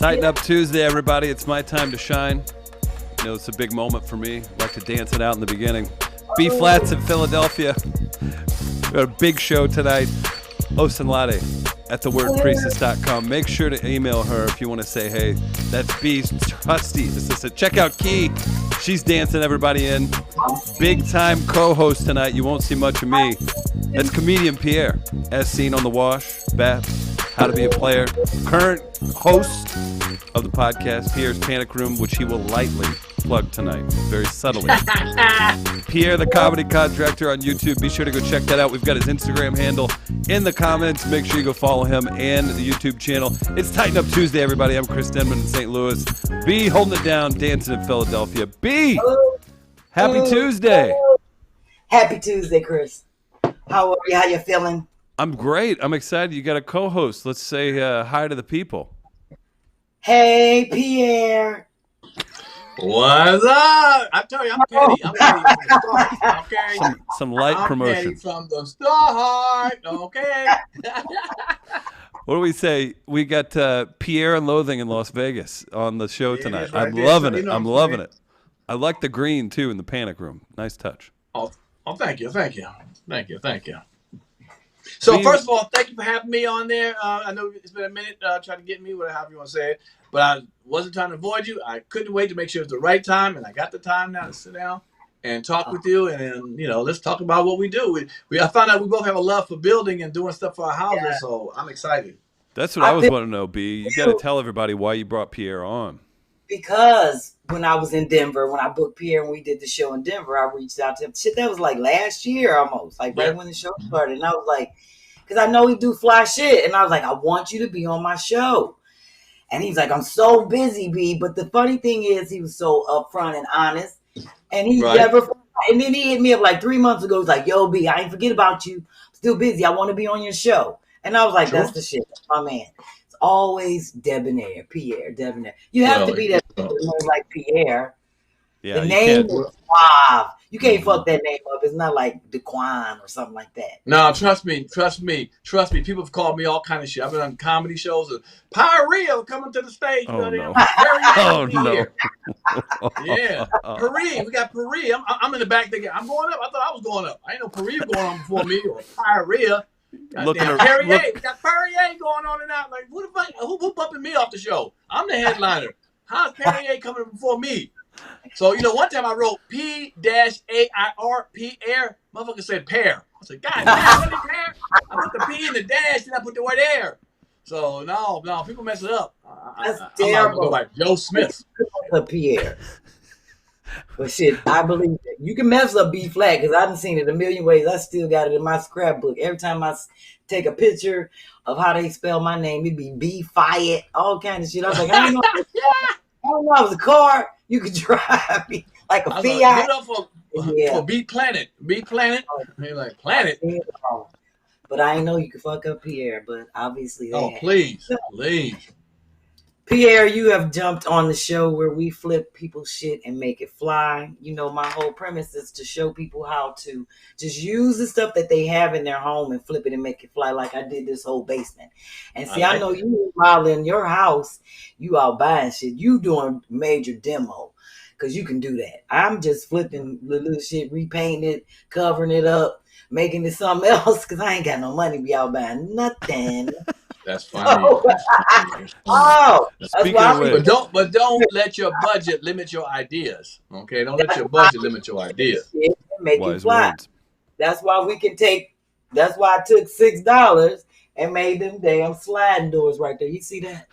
Tighten Up Tuesday, everybody. It's my time to shine. You know, it's a big moment for me. I like to dance it out in the beginning. B-Flat's in Philadelphia. We got a big show tonight. Osenlade at thewordpriestess.com. Make sure to email her if you want to say, hey, that's B's trusty assistant. Check out Key. She's dancing everybody in. Big time co-host tonight. You won't see much of me. That's Comedienne Pierre, as seen on The Wash, Baps, How to Be a Player. Current host of the podcast, Pierre's Panic Room, which he will lightly plug tonight, very subtly. Pierre, the comedy contractor on YouTube. Be sure to go check that out. We've got his Instagram handle in the comments. Make sure you go follow him and the YouTube channel. It's Tighten Up Tuesday, everybody. I'm Chris Denman in St. Louis. B holding it down, dancing in Philadelphia. B, happy Tuesday. Happy Tuesday, Chris. How are you? How you feeling? I'm great. I'm excited. You got a co-host. Let's say hi to the people. Hey, Pierre. What's up? I tell you, I'm petty. I'm petty from the start. Okay. Some light promotion. I'm petty from the start. Okay. What do we say? We got Pierre and Loathing in Las Vegas on the show tonight. I'm loving it. I'm loving it. I like the green too in the Panic Room. Nice touch. Oh, thank you. So first of all, thank you for having me on there. I know it's been a minute trying to get me, whatever you want to say it, but I wasn't trying to avoid you. I couldn't wait to make sure it's the right time, and I got the time now to sit down and talk with you, and let's talk about what we do. I found out we both have a love for building and doing stuff for our houses, so I'm excited. That's what I was wanting to know, B. You got to tell everybody why you brought Pierre on. Because when I was in Denver, when I booked Pierre and we did the show in Denver, I reached out to him. Shit, that was like last year almost, like right when the show started. And I was like, because I know he do fly shit. And I was like, I want you to be on my show. And he's like, I'm so busy, B. But the funny thing is, he was so upfront and honest. And he never, and then he hit me up like 3 months ago. He's like, yo, B, I ain't forget about you. I'm still busy. I want to be on your show. And I was like, that's the shit. That's my man. It's always debonair, Pierre, debonair. You have to be that like Pierre. Yeah, the name is suave. You can't fuck that name up. It's not like DeQuan or something like that. No, trust me. People have called me all kind of shit. I've been on comedy shows. Pyrea coming to the stage. Oh, no. Oh, no. Yeah. Paris. We got Paris. I'm in the back thinking, I'm going up. I thought I was going up. I ain't know Paris going on before me or Pyrea. Perrier. We got Perrier going on and out. Like, who bumping me off the show? I'm the headliner. How's Perrier coming before me? So, one time I wrote P-A-I-R, Pierre. Motherfucker said pear. I said, God damn, really pear? I put the P in the dash and I put the word air. So, no, people mess it up. That's terrible. I'm like Joe Smith. Pierre. But shit, I believe it. You can mess up B-Flat because I done seen it a million ways. I still got it in my scrapbook. Every time I take a picture of how they spell my name, it'd be B-Flat, all kind of shit. I was like, I don't know I was a car. You could drive me like a Fiat. Give it up for B-Planet. B-Planet. You're like, planet. But I didn't know you could fuck up Pierre, but obviously please. Pierre, you have jumped on the show where we flip people's shit and make it fly. My whole premise is to show people how to just use the stuff that they have in their home and flip it and make it fly, like I did this whole basement. And see, I know you modeling your house, you out buying shit. You doing major demo because you can do that. I'm just flipping the little shit, repainting it, covering it up, making it something else because I ain't got no money to be out buying nothing. That's funny. That's why. But don't let your budget limit your ideas. Okay, don't let your budget limit your ideas. Make it fly. That's why we can take. That's why I took $6 and made them damn sliding doors right there. You see that?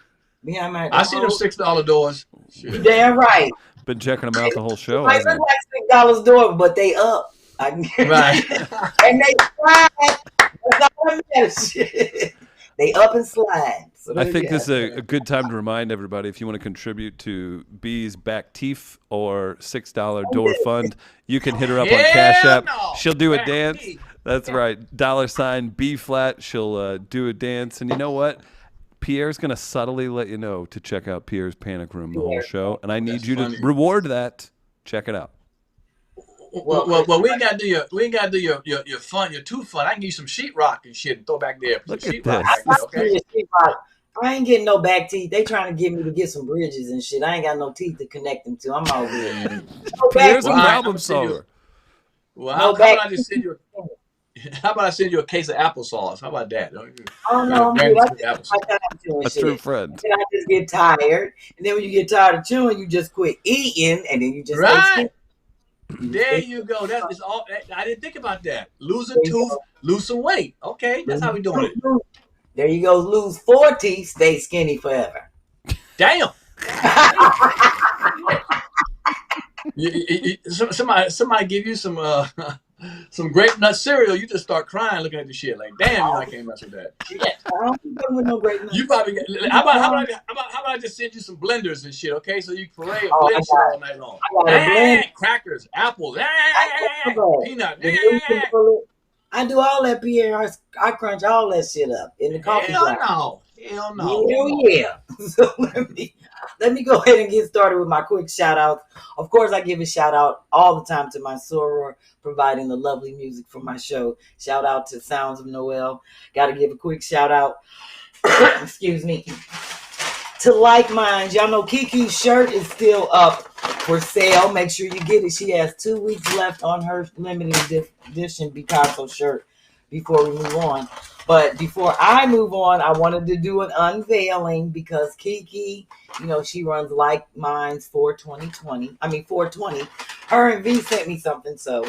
I see them $6 doors. You damn right. Been checking them out the whole show. They look like $6 door, but they up. Right. And they slide. That's all that matters. They up and slide. So I think this is a good time to remind everybody, if you want to contribute to B's back teeth or $6 door fund, you can hit her up on CashApp. No. She'll do a dance. That's right. $ B-Flat. She'll do a dance. And you know what? Pierre's going to subtly let you know to check out Pierre's Panic Room the whole show. And I need you to reward that. Check it out. Well, we ain't gotta do your fun, your too fun. I can give you some sheetrock and shit and throw back there. Look at this. Okay? I ain't getting no back teeth. They trying to get me to get some bridges and shit. I ain't got no teeth to connect them to. I'm all good. Pierre's a problem solver. Well, how about I just send you? How about I send you a case of applesauce? How about that? Oh no, a true friend. And I just get tired, and then when you get tired of chewing, you just quit eating, and then you just There you go. That is all. I didn't think about that. Lose a tooth, lose some weight. Okay, that's how we doing it. There you go. Lose 4 teeth, stay skinny forever. Damn. Somebody give you some grape nut cereal, you just start crying looking at the shit. Like, damn, I can't mess with that. Yeah, I don't with no grape nuts. You probably how about I just send you some blenders and shit, okay? So you can parade and blend shit all night long. Crackers, apples, peanut. I do all that, Pierre. I crunch all that shit up in the coffee. Hell no. Hell yeah. So let me go ahead and get started with my quick shout out. Of course, I give a shout out all the time to my soror providing the lovely music for my show. Shout out to Sounds of Noel. Got to give a quick shout out. Excuse me. To Like Minds. Y'all know Kiki's shirt is still up for sale. Make sure you get it. She has 2 weeks left on her limited edition Picasso shirt before we move on. But before I move on, I wanted to do an unveiling because Kiki, she runs Like Minds for 420. Her and V sent me something. So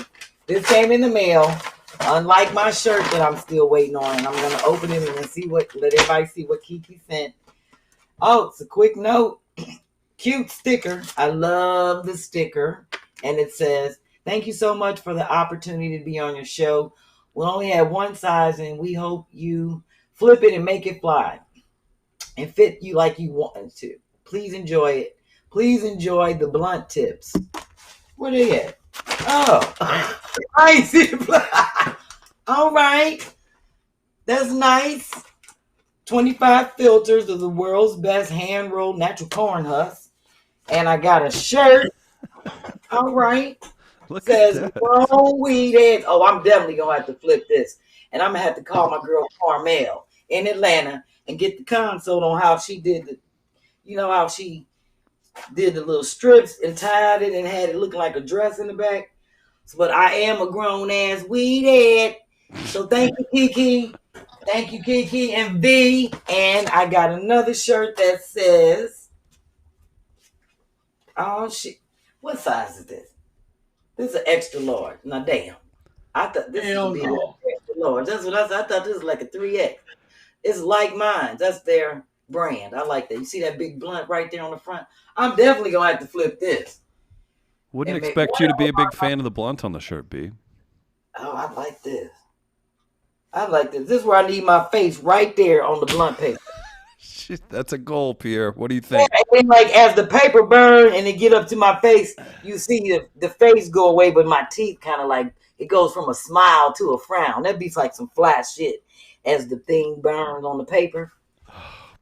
this came in the mail. Unlike my shirt that I'm still waiting on. And I'm going to open it and let everybody see what Kiki sent. Oh, it's a quick note. Cute sticker. I love the sticker. And it says, thank you so much for the opportunity to be on your show. We only have one size and we hope you flip it and make it fly and fit you like you want it to. Please enjoy it. Please enjoy the blunt tips. Where they at? Oh, I ain't see the blunt. All right. That's nice. 25 filters of the world's best hand-rolled natural corn husk. And I got a shirt. All right. Look says grown weed eggs. Oh, I'm definitely gonna have to flip this, and I'm gonna have to call my girl Carmel in Atlanta and get the consult on how she did how she did the little strips and tied it and had it looking like a dress in the back. But I am a grown ass weed egg, so thank you, Kiki. Thank you, Kiki and V. And I got another shirt that says, "Oh shit, what size is this?" This is an extra large. Now, damn. I thought this would be an extra large. That's what I thought this was like a 3X. It's Like Minds. That's their brand. I like that. You see that big blunt right there on the front? I'm definitely going to have to flip this. Wouldn't expect you to be a big fan of the blunt on the shirt, B. Oh, I like this. This is where I need my face right there on the blunt paper. That's a goal, Pierre. What do you think? Yeah, and then, as the paper burn and it get up to my face, you see the face go away, but my teeth kind of it goes from a smile to a frown. That be like some fly shit as the thing burns on the paper.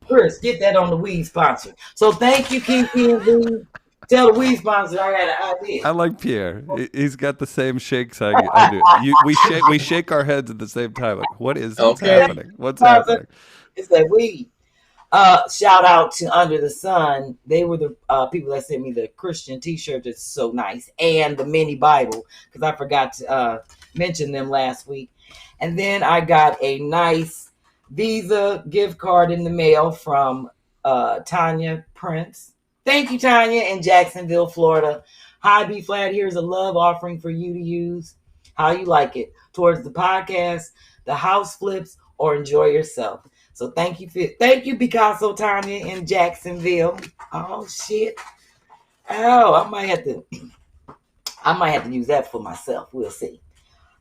Chris, get that on the weed sponsor. So thank you, Kiki and V. Tell the weed sponsor I got an idea. I like Pierre. He's got the same shakes I do. We shake our heads at the same time. Like, what is happening? What's happening? It's that weed. Shout out to Under the Sun. They were the people that sent me the Christian t-shirt that's so nice, and the mini Bible, because I forgot to mention them last week. And then I got a nice Visa gift card in the mail from Tanya Prince. Thank you, Tanya, in Jacksonville, Florida. Hi, B-Phlat. Here's a love offering for you to use how you like it towards the podcast, the house flips, or enjoy yourself. So thank you, Picasso Tanya in Jacksonville. Oh shit! Oh, I might have to use that for myself. We'll see.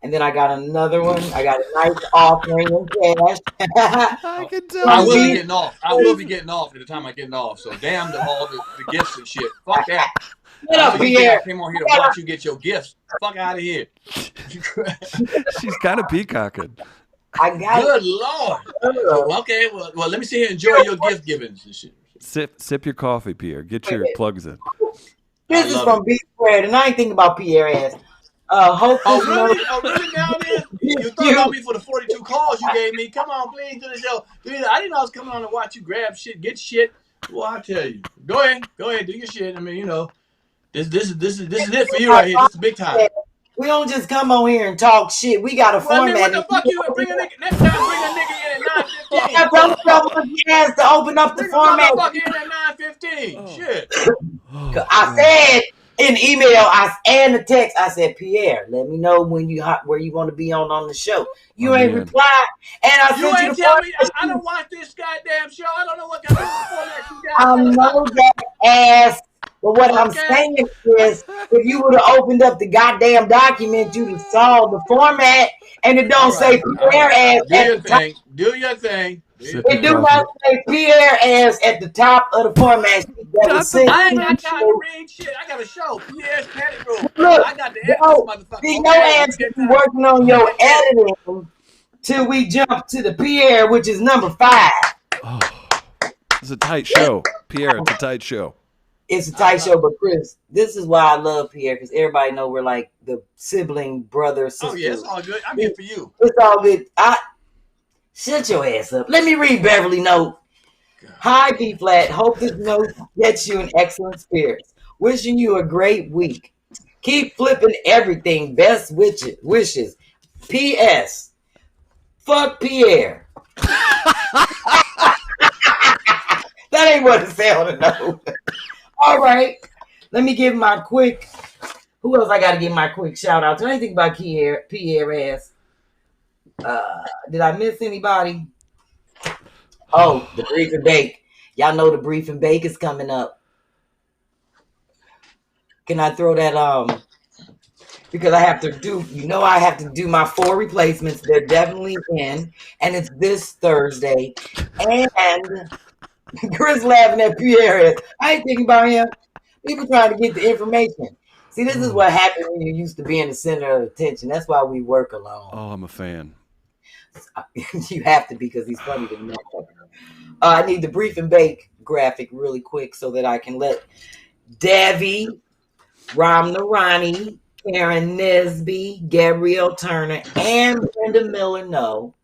And then I got another one. I got a nice offering in cash. I can tell. I will be getting off. I will be getting off at the time I'm getting off. So damn all the gifts and shit. Fuck that. Get up, Pierre. I came on here to watch you get your gifts. Fuck out of here. She's kind of peacocking. I got Good Lord. Okay, well, let me see here. Enjoy your gift givings and shit. Sip your coffee, Pierre. Get your plugs in. This is from B-Phlat, and I ain't thinking about Pierre ass. Hope really? Oh, really? Now it is? You thought about me for the 42 calls you gave me. Come on, please, do the show. I didn't know I was coming on to watch you grab shit, get shit. Well, I tell you. Go ahead, do your shit. I mean, you know, this is it for you right here. This is big time. We don't just come on here and talk shit. We got a format. I mean, what the fuck you bring a nigga next time? Bring a nigga in at 9:15. I told you he has to open up the format. Bring a motherfucker in at 9:15. Shit. I said in email, and the text, I said, Pierre, let me know where you want to be on the show. You ain't replied, and I sent you the tell me. I don't watch this goddamn show. I don't know what kind of format you got. I know that ass. But what I'm saying is, if you would have opened up the goddamn document, you'd have saw the format, and it don't say Pierre ass at the top. Do your thing. It do not say Pierre ass at the top of the format. I ain't got time to read shit. I got a show. Pierre's Panic Room. I got the edit, motherfucker. See, your ass is working on your editing till we jump to the Pierre, which is number 5. Oh, it's a tight show. Pierre, it's a tight show. It's a tight show, but Chris, this is why I love Pierre, because everybody know we're like the sibling, brother, sister. Oh, yeah, it's all good. I'm here for you. It's all good. Shut your ass up. Let me read Beverly note. Hi, B-Phlat. Hope this note gets you in excellent spirits. Wishing you a great week. Keep flipping everything. Best wishes. P.S. Fuck Pierre. That ain't what it said on the note. All right. Let me give my quick. Who else I got to give my quick shout out to? Anything about Pierre ass? Did I miss anybody? Oh, the brief and bake. Y'all know the brief and bake is coming up. Can I throw that because I have to do my 4 replacements. They're definitely in, and it's this Thursday. And Chris laughing at Pierre. I ain't thinking about him. People trying to get the information. See, this is what happens when you used to be in the center of attention. That's why we work alone. Oh, I'm a fan. You have to be, because he's funny to me. I need the brief and bake graphic really quick so that I can let Davy, Ramna Ronnie, Karen Nesby, Gabrielle Turner, and Brenda Miller know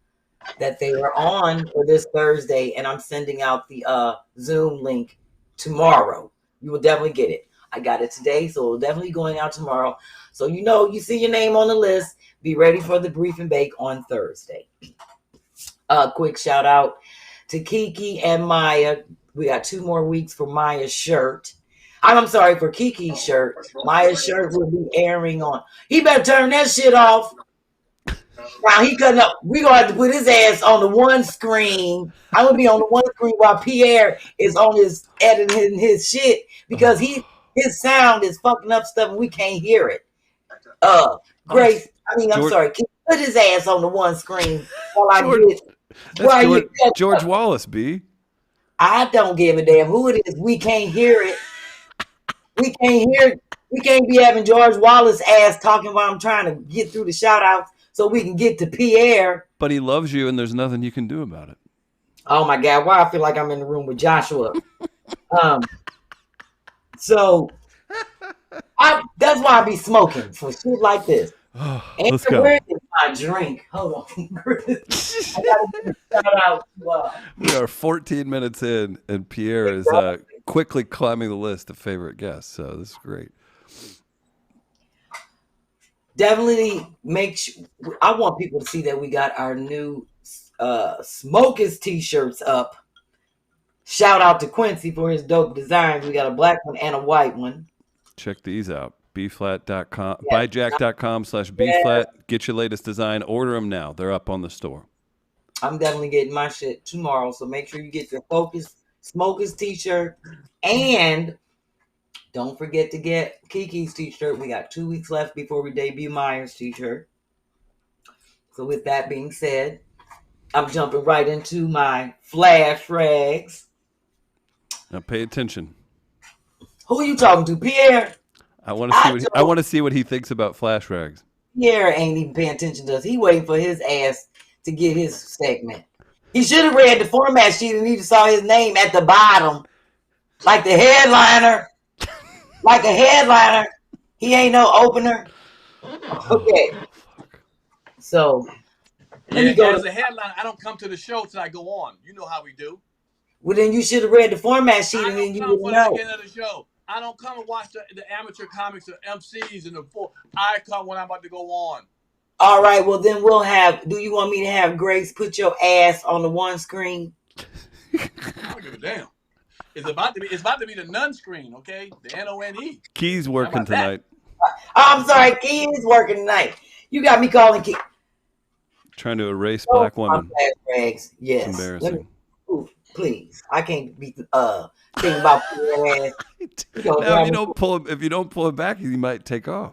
that they are on for this Thursday, and I'm sending out the Zoom link tomorrow. You will definitely get it. I got it today, so it'll definitely be going out tomorrow. So you see your name on the list. Be ready for the brief and bake on Thursday. Quick shout out to Kiki and Maya. We got 2 more weeks for Maya's shirt. I'm sorry, for Kiki's shirt. Maya's shirt will be airing on. He better turn that shit off. Now he cutting up. We gonna have to put his ass on the one screen. I'm gonna be on the one screen while Pierre is on his editing his shit, because his sound is fucking up stuff and we can't hear it. Grace, I'm sorry. Put his ass on the one screen while I get George Wallace, B. I don't give a damn who it is. We can't hear it. We can't be having George Wallace ass talking while I'm trying to get through the shout outs so we can get to Pierre. But he loves you and there's nothing you can do about it. Oh my God, why I feel like I'm in the room with Joshua. So that's why I be smoking for shit like this. Let's go. Where is my drink? Hold on. I gotta give a shout out to we are 14 minutes in, and Pierre is quickly climbing the list of favorite guests. So this is great. Definitely I want people to see that we got our new Smokers t-shirts up. Shout out to Quincy for his dope designs. We got a black one and a white one. Check these out. BPhlat.com, buyjack.com/BPhlat. Get your latest design. Order them now. They're up on the store. I'm definitely getting my shit tomorrow. So make sure you get your Smokers t-shirt. And don't forget to get Kiki's t-shirt. We got 2 weeks left before we debut Myers t-shirt. So with that being said, I'm jumping right into my flash rags. Now pay attention. Who are you talking to, Pierre? I want to see what he thinks about flash rags. Pierre ain't even paying attention to us. He waiting for his ass to get his segment. He should have read the format sheet and he just saw his name at the bottom, like the headliner. Like a headliner. He ain't no opener. Okay. So let me go as a headline. I don't come to the show till I go on. You know how we do. Well, then you should have read the format sheet and then you would know. I don't come for the beginning of the show. I don't come and watch the amateur comics or MCs and I come when I'm about to go on. All right. Well, then we'll have. Do you want me to have Grace put your ass on the one screen? I don't give a damn. It's about to be the nun screen, okay? The NONE. Key's working tonight. I'm sorry, Key is working tonight. You got me calling Key. Trying to erase black women. Yes. It's embarrassing. Please, I can't be thinking about your ass. Now, if you don't pull it back, he might take off.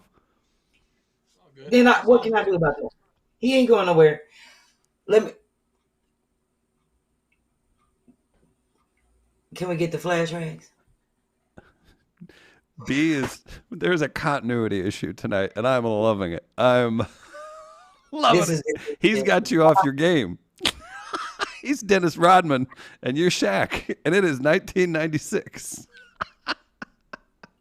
Then what can I do about that? He ain't going nowhere. Can we get the flash rags? There's a continuity issue tonight, and I'm loving it. I'm loving it. He's got you off your game. He's Dennis Rodman, and you're Shaq, and it is 1996.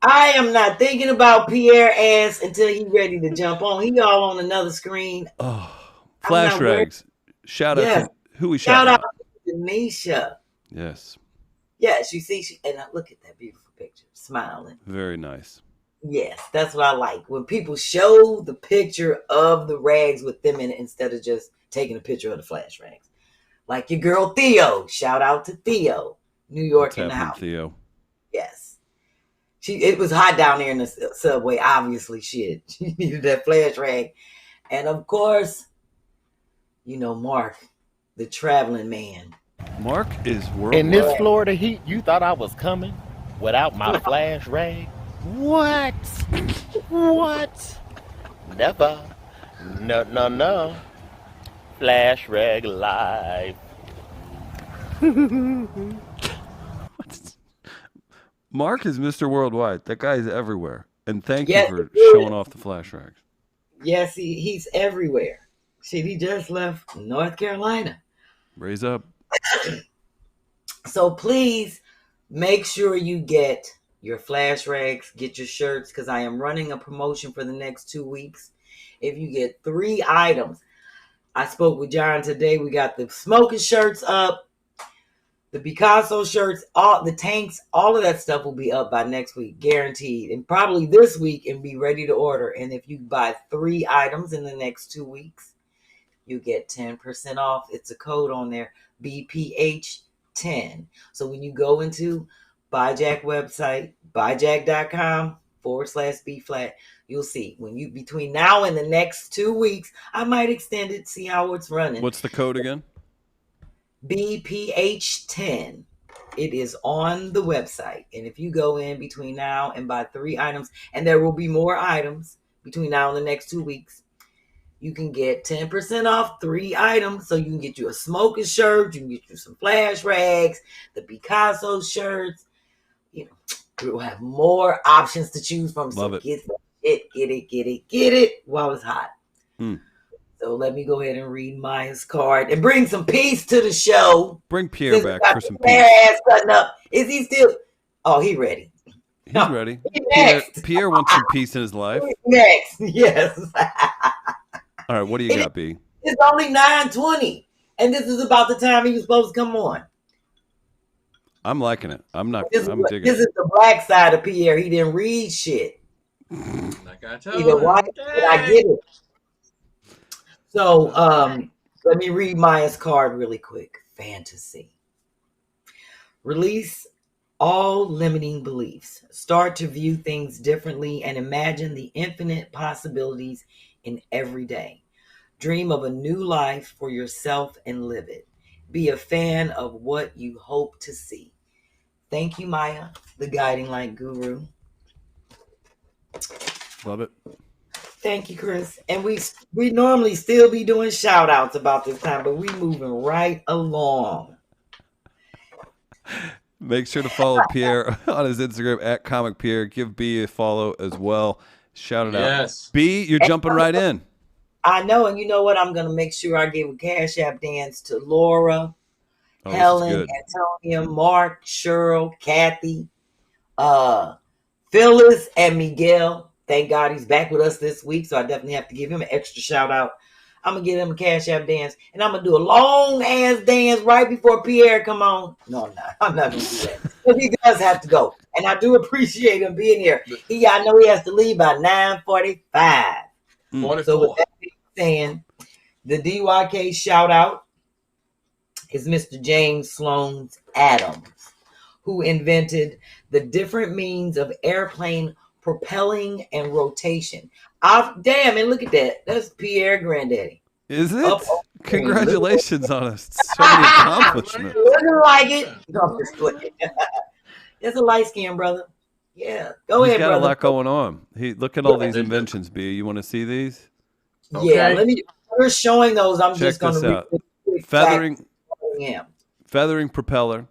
I am not thinking about Pierre ass until he's ready to jump on. He all on another screen. Oh, flash rags. Shout out to who we shout out to Denisha. Yes. Yes, you see, and look at that beautiful picture, smiling. Very nice. Yes, that's what I like. When people show the picture of the rags with them in it instead of just taking a picture of the flash rags. Like your girl Theo. Shout out to Theo. New York in the house. Theo. Yes. It was hot down there in the subway. Obviously, she needed that flash rag. And of course, Mark, the traveling man. Mark is worldwide. In this Florida heat, you thought I was coming without my flash rag? What? What? Never. No. Flash rag live. Mark is Mr. Worldwide. That guy is everywhere. And thank you for showing off the flash rags. Yes, he's everywhere. Shit, he just left North Carolina. Raise up. So please make sure you get your flash rags, get your shirts, because I am running a promotion for the next 2 weeks. If you get 3 items, I spoke with John today. We got the smoking shirts up, the Picasso shirts, all the tanks, all of that stuff will be up by next week, guaranteed. And probably this week and be ready to order. And if you buy 3 items in the next 2 weeks, you get 10% off. It's a code on there, BPH10. So when you go into BuyJack website, buyjack.com/BPhlat, you'll see between now and the next 2 weeks, I might extend it, see how it's running. What's the code again? BPH10. It is on the website. And if you go in between now and buy 3 items, and there will be more items between now and the next 2 weeks, you can get 10% off 3 items. So you can get you a smoking shirt, you can get you some flash rags, the Picasso shirts. We'll have more options to choose from. Love it. Get it while it's hot. So let me go ahead and read Maya's card and bring some peace to the show. Bring Pierre back for some peace. Ass cutting up. Is he still? Oh, he ready. He's ready. Pierre wants some peace in his life. Next, yes. All right, what do you got, B? It's only 9:20, and this is about the time he was supposed to come on. I'm liking it. I'm digging it. This is the black side of Pierre. He didn't read shit. Like I told I get it. So let me read Maya's card really quick. Fantasy. Release all limiting beliefs. Start to view things differently and imagine the infinite possibilities in every day. Dream of a new life for yourself and live it. Be a fan of what you hope to see. Thank you, Maya, the guiding light guru. Love it. Thank you, Chris. And we normally still be doing shout outs about this time, but we moving right along. Make sure to follow Pierre on his Instagram at Comic Pierre. Give B a follow as well. Shout it out. B, you're jumping right in. I know, and you know what? I'm gonna make sure I give a CashApp dance to Laura, Helen, Antonia, Mark, Cheryl, Kathy, Phyllis, and Miguel. thank God he's back with us this week. So I definitely have to give him an extra shout out. I'm going to give him a Cash App dance. And I'm going to do a long ass dance right before Pierre come on. No, I'm not. I'm not going to do that. But he does have to go. And I do appreciate him being here. I know he has to leave by 9:45. 44. So with that being said, the DYK shout out is Mr. James Sloan Adams, who invented the different means of airplane propelling and rotation. Damn, and look at that. That's Pierre Granddaddy. Is it? Congratulations on us. So many accomplishments. Looking like it. No, just playing. It's a light skinned brother. Yeah. Go ahead, brother. He's got a lot going on. Look at all these inventions, B. You want to see these? Yeah, we're showing those. I'm Check just going to read feathering propeller,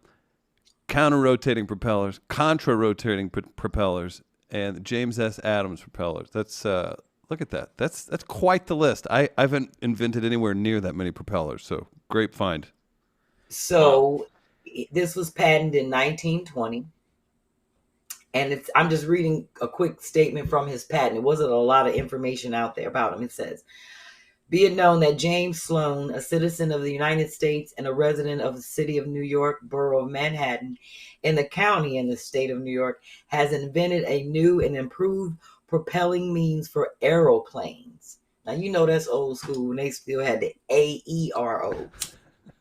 counter-rotating propellers, contra-rotating propellers, and James S. Adams propellers. That's look at that. That's quite the list. I haven't invented anywhere near that many propellers. So great find. So this was patented in 1920, and I'm just reading a quick statement from his patent. It wasn't a lot of information out there about him. It says, "Be it known that James Sloan, a citizen of the United States and a resident of the city of New York, borough of Manhattan, in the county in the state of New York, has invented a new and improved propelling means for aeroplanes." Now, you know that's old school when they still had the AERO.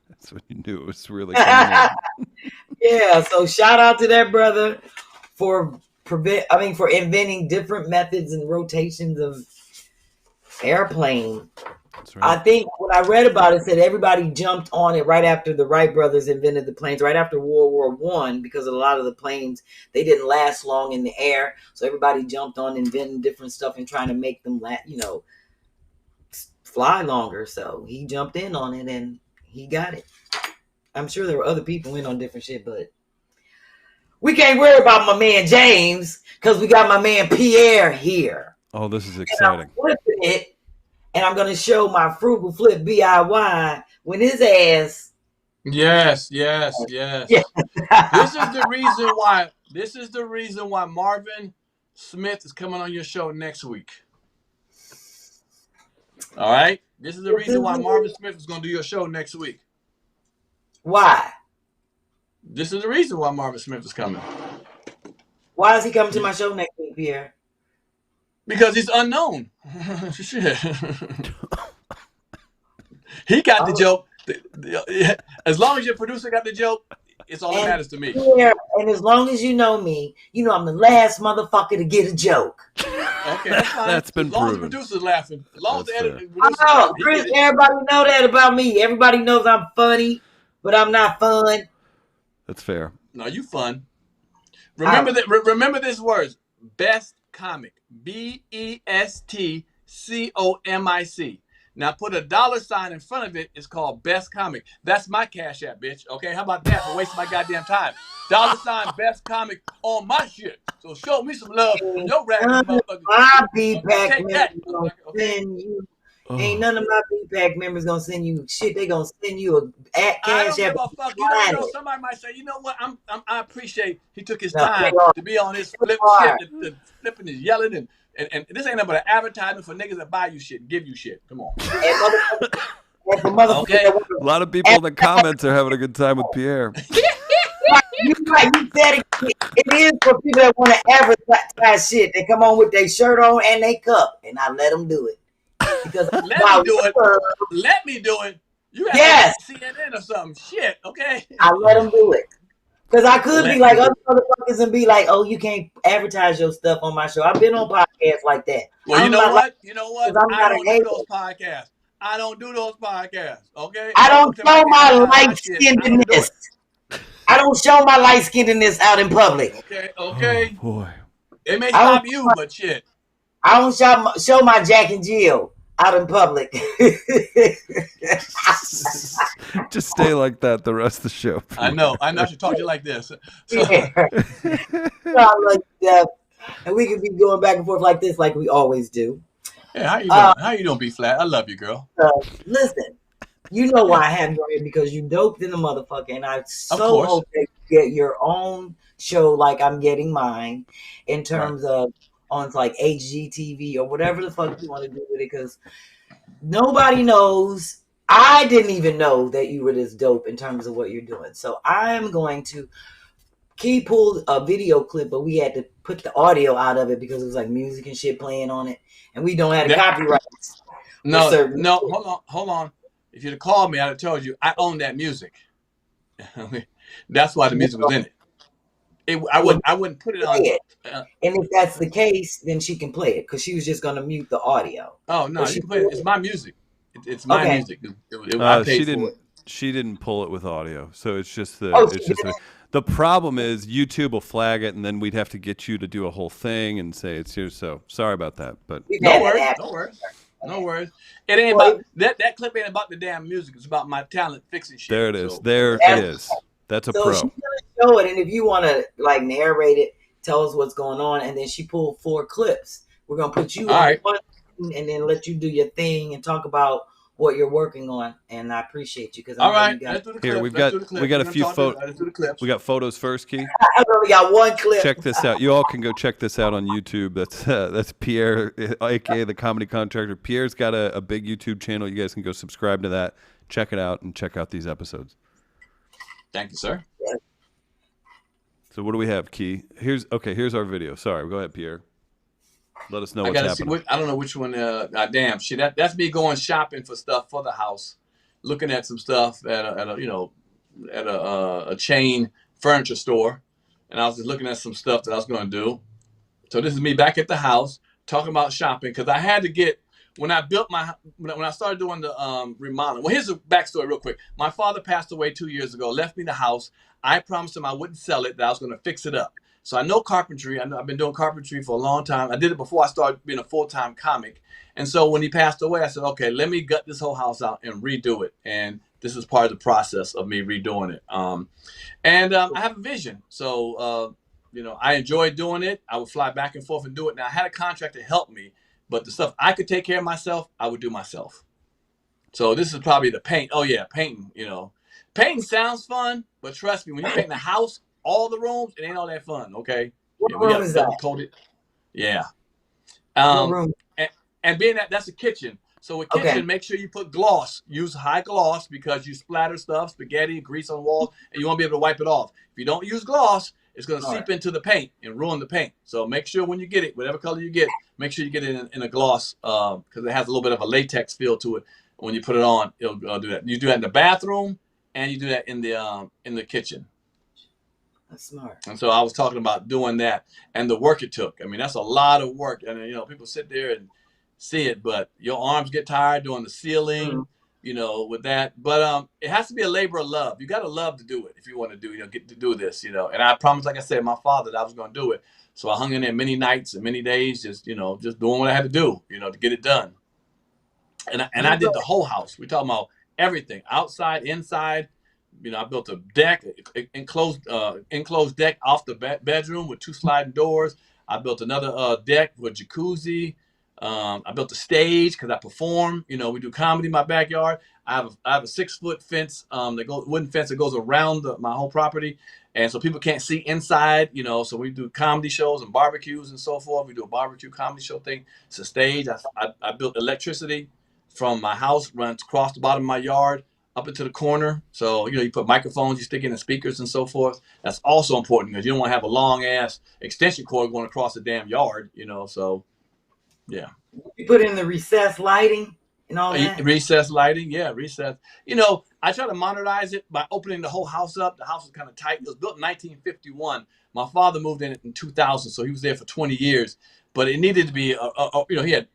That's when you knew it was really coming in. Yeah, so shout out to that brother for inventing different methods and rotations of airplane. That's right. I think when I read about it, said everybody jumped on it right after the Wright brothers invented the planes, right after World War I, because a lot of the planes, they didn't last long in the air. So everybody jumped on inventing different stuff and trying to make them, fly longer. So he jumped in on it and he got it. I'm sure there were other people in on different shit, but we can't worry about my man James because we got my man Pierre here. Oh, this is exciting. And I'm flipping it, and I'm going to show my frugal flip DIY when his ass. Yes. Yeah. This is the reason why Marvin Smith is coming on your show next week. All right? This is the reason why Marvin Smith is going to do your show next week. Why? This is the reason why Marvin Smith is coming. Why is he coming to my show next week, Pierre? Because he's unknown. Shit. He got the joke. As long as your producer got the joke, it's all that matters to me. Yeah, and as long as you know me, you know I'm the last motherfucker to get a joke. Okay, that's fine. That's been proven. As long as the producer's laughing. As long as the editor. Chris, everybody know that about me. Everybody knows I'm funny, but I'm not fun. That's fair. No, you fun. Remember this words. Best comic. BESTCOMIC. Now put a $sign in front of it. It's called Best Comic. That's my Cash App, bitch. Okay, how about that for wasting my goddamn time? $sign Best Comic on my shit. So show me some love. No raggedy motherfucker. My BPhlat members gonna send you. Ain't none of my BPhlat members gonna send you shit. They gonna send you a Cash App. You know, somebody might say, you know what? I appreciate he took his time to be on his flip shit, flipping and yelling and this ain't nothing but an advertisement for niggas that buy you shit and give you shit. Come on. Okay. A lot of people in the comments are having a good time with Pierre. You said it is for people that want to advertise shit. They come on with their shirt on and they cup, and I let them do it. Because Let me do it. You have CNN or something. Shit, okay? I let them do it. Because I could be like other motherfuckers and be like, oh, you can't advertise your stuff on my show. I've been on podcasts like that. Well, you know what? I don't do those podcasts. Okay? I don't show my light-skinnedness. I don't show my light-skinnedness out in public. Okay. Oh, boy. It may stop you, but shit. I don't show my Jack and Jill out in public. Just stay like that the rest of the show. I know. I should talk to you like this. Yeah. And we could be going back and forth like this, like we always do. Hey, how you doing? How you doing, B-Phlat? I love you, girl. Listen, you know why I have you here, because you doped in the motherfucker, and I so hope that you get your own show like I'm getting mine in terms of on like HGTV or whatever the fuck you want to do with it, because nobody knows. I didn't even know that you were this dope in terms of what you're doing. So I'm going to pulled a video clip, but we had to put the audio out of it because it was like music and shit playing on it, and we don't have the copyrights. No, hold on. If you'd have called me, I'd have told you I own that music. That's why the music was in it. I wouldn't put it on. And if that's the case, then she can play it because she was just going to mute the audio. Oh no, you can play it. It's my music. It's my music. I paid for it. She didn't pull it with audio, so it's just the. Oh, the problem is YouTube will flag it, and then we'd have to get you to do a whole thing and say it's here. So sorry about that, but no worries. It ain't about that clip. Ain't about the damn music. It's about my talent fixing shit. There it is. There it is. That's a pro. She's gonna show it, and if you want to like narrate it, tell us what's going on, and then she pulled 4 clips. We're gonna put you on one, and then let you do your thing and talk about what you're working on, and I appreciate you because all right. Here we got a few photos. We got photos first, Key. I only got 1 clip. Check this out. You all can go check this out on YouTube. That's Pierre, aka the comedy contractor. Pierre's got a big YouTube channel. You guys can go subscribe to that. Check it out and check out these episodes. Thank you, sir. Yeah. So what do we have, Key? Here's our video. Sorry, go ahead, Pierre. Let us know what's happening. I don't know which one. Damn, shit. That's me going shopping for stuff for the house, looking at some stuff at a chain furniture store, and I was just looking at some stuff that I was going to do. So this is me back at the house talking about shopping because I had to get when I started doing the remodeling. Well, here's the backstory real quick. My father passed away 2 years ago, left me the house. I promised him I wouldn't sell it, that I was going to fix it up. So I know carpentry. I've been doing carpentry for a long time. I did it before I started being a full-time comic. And so when he passed away, I said, okay, let me gut this whole house out and redo it. And this is part of the process of me redoing it. I have a vision. So, I enjoy doing it. I would fly back and forth and do it. Now, I had a contractor help me, but the stuff I could take care of myself, I would do myself. So this is probably the paint. Oh, yeah, painting, Painting sounds fun, but trust me, when you paint the house, all the rooms, it ain't all that fun, okay? What room is that? Coated. Yeah. Room? And being that's a kitchen. So a kitchen, make sure you put gloss. Use high gloss because you splatter stuff, spaghetti, grease on walls, and you won't be able to wipe it off. If you don't use gloss, it's going to seep into the paint and ruin the paint. So make sure when you get it, whatever color you get, make sure you get it in a gloss because it has a little bit of a latex feel to it. When you put it on, it'll do that. You do that in the bathroom and you do that in the kitchen. That's smart. And so I was talking about doing that and the work it took. I mean, that's a lot of work. And, people sit there and see it, but your arms get tired doing the ceiling, with that. But it has to be a labor of love. You got to love to do it if you want to get to do this, And I promised, like I said, my father that I was going to do it. So I hung in there many nights and many days, just doing what I had to do, to get it done. And I did the whole house. We're talking about everything, outside, inside. I built a deck, enclosed deck off the bedroom with 2 sliding doors. I built another deck with jacuzzi. I built a stage because I perform. We do comedy in my backyard. I have a 6-foot fence, wooden fence that goes around my whole property, and so people can't see inside. So we do comedy shows and barbecues and so forth. We do a barbecue comedy show thing. It's a stage. I built electricity from my house, runs across the bottom of my yard up into the corner. So, you put microphones, you stick in the speakers and so forth. That's also important because you don't want to have a long ass extension cord going across the damn yard, so yeah. You put in the recessed lighting and all that? Recessed lighting, yeah, recessed. I try to modernize it by opening the whole house up. The house was kind of tight. It was built in 1951. My father moved in 2000, so he was there for 20 years. But it needed to be, he had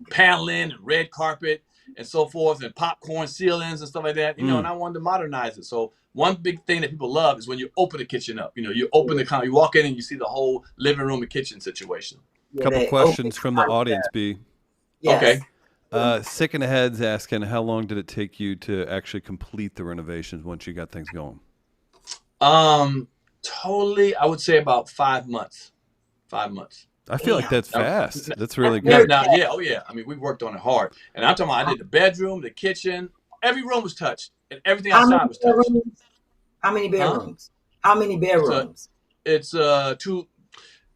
paneling and red carpet and so forth, and popcorn ceilings and stuff like that, and I wanted to modernize it. So one big thing that people love is when you open the kitchen up. You open you walk in and you see the whole living room and kitchen situation. A couple questions from the audience, B. Yes. Okay. Sick in the Head's asking, how long did it take you to actually complete the renovations once you got things going? Totally, I would say about 5 months. 5 months. I feel like that's fast. That's really good. Yeah. I mean, we worked on it hard. And I'm talking about I did the bedroom, the kitchen, every room was touched, and everything outside was touched. How many bedrooms? How many bedrooms? It's 2.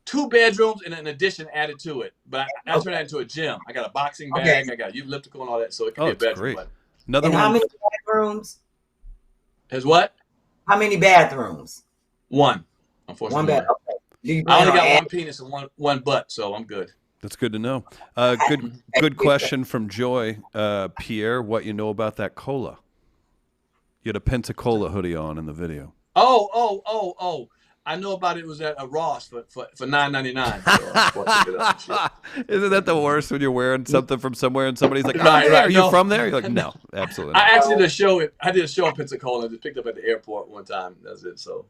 2 bedrooms and an addition added to it. But I turned that into a gym. I got a boxing bag. I got elliptical and all that, so it can be a bedroom. Great. Another one. How many bathrooms? Has what? How many bathrooms? 1. Unfortunately, 1 bathroom. Okay. I only got 1 penis and one butt, so I'm good. That's good to know. Good question from Joy. Pierre, what you know about that cola? You had a Pensacola hoodie on in the video. Oh. I know about it. It was at a Ross for $9.99. So Isn't that the worst when you're wearing something from somewhere and somebody's like, Are you from there? You're like, no, absolutely not. I actually did a show. I did a show in Pensacola. Just picked up at the airport one time. That's it. So,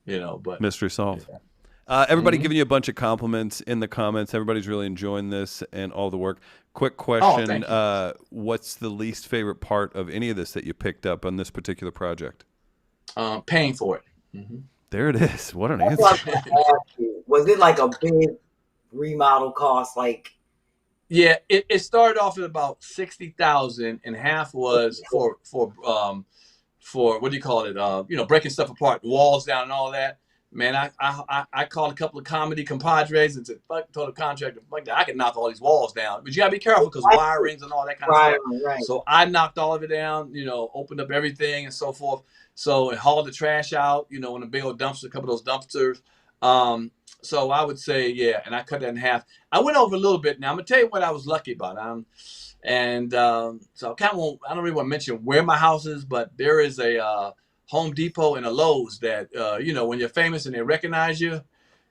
but mystery solved. Yeah. Everybody giving you a bunch of compliments in the comments. Everybody's really enjoying this and all the work. Quick question. What's the least favorite part of any of this that you picked up on this particular project? Paying for it. Mm-hmm. There it is. What an answer. Was it like a big remodel cost? Yeah, it started off at about $60,000, and half was for what do you call it? Breaking stuff apart, walls down and all that. Man, I called a couple of comedy compadres and said, told the contractor, fuck that, I can knock all these walls down. But you gotta be careful because wirings and all that kind of stuff. Right. So I knocked all of it down, opened up everything and so forth. So and hauled the trash out, in a big old dumpster, a couple of those dumpsters. So I would say, yeah, and I cut that in half. I went over a little bit. Now I'm gonna tell you what I was lucky about. So I don't really want to mention where my house is, but there is a Home Depot and a Lowe's that, when you're famous and they recognize you,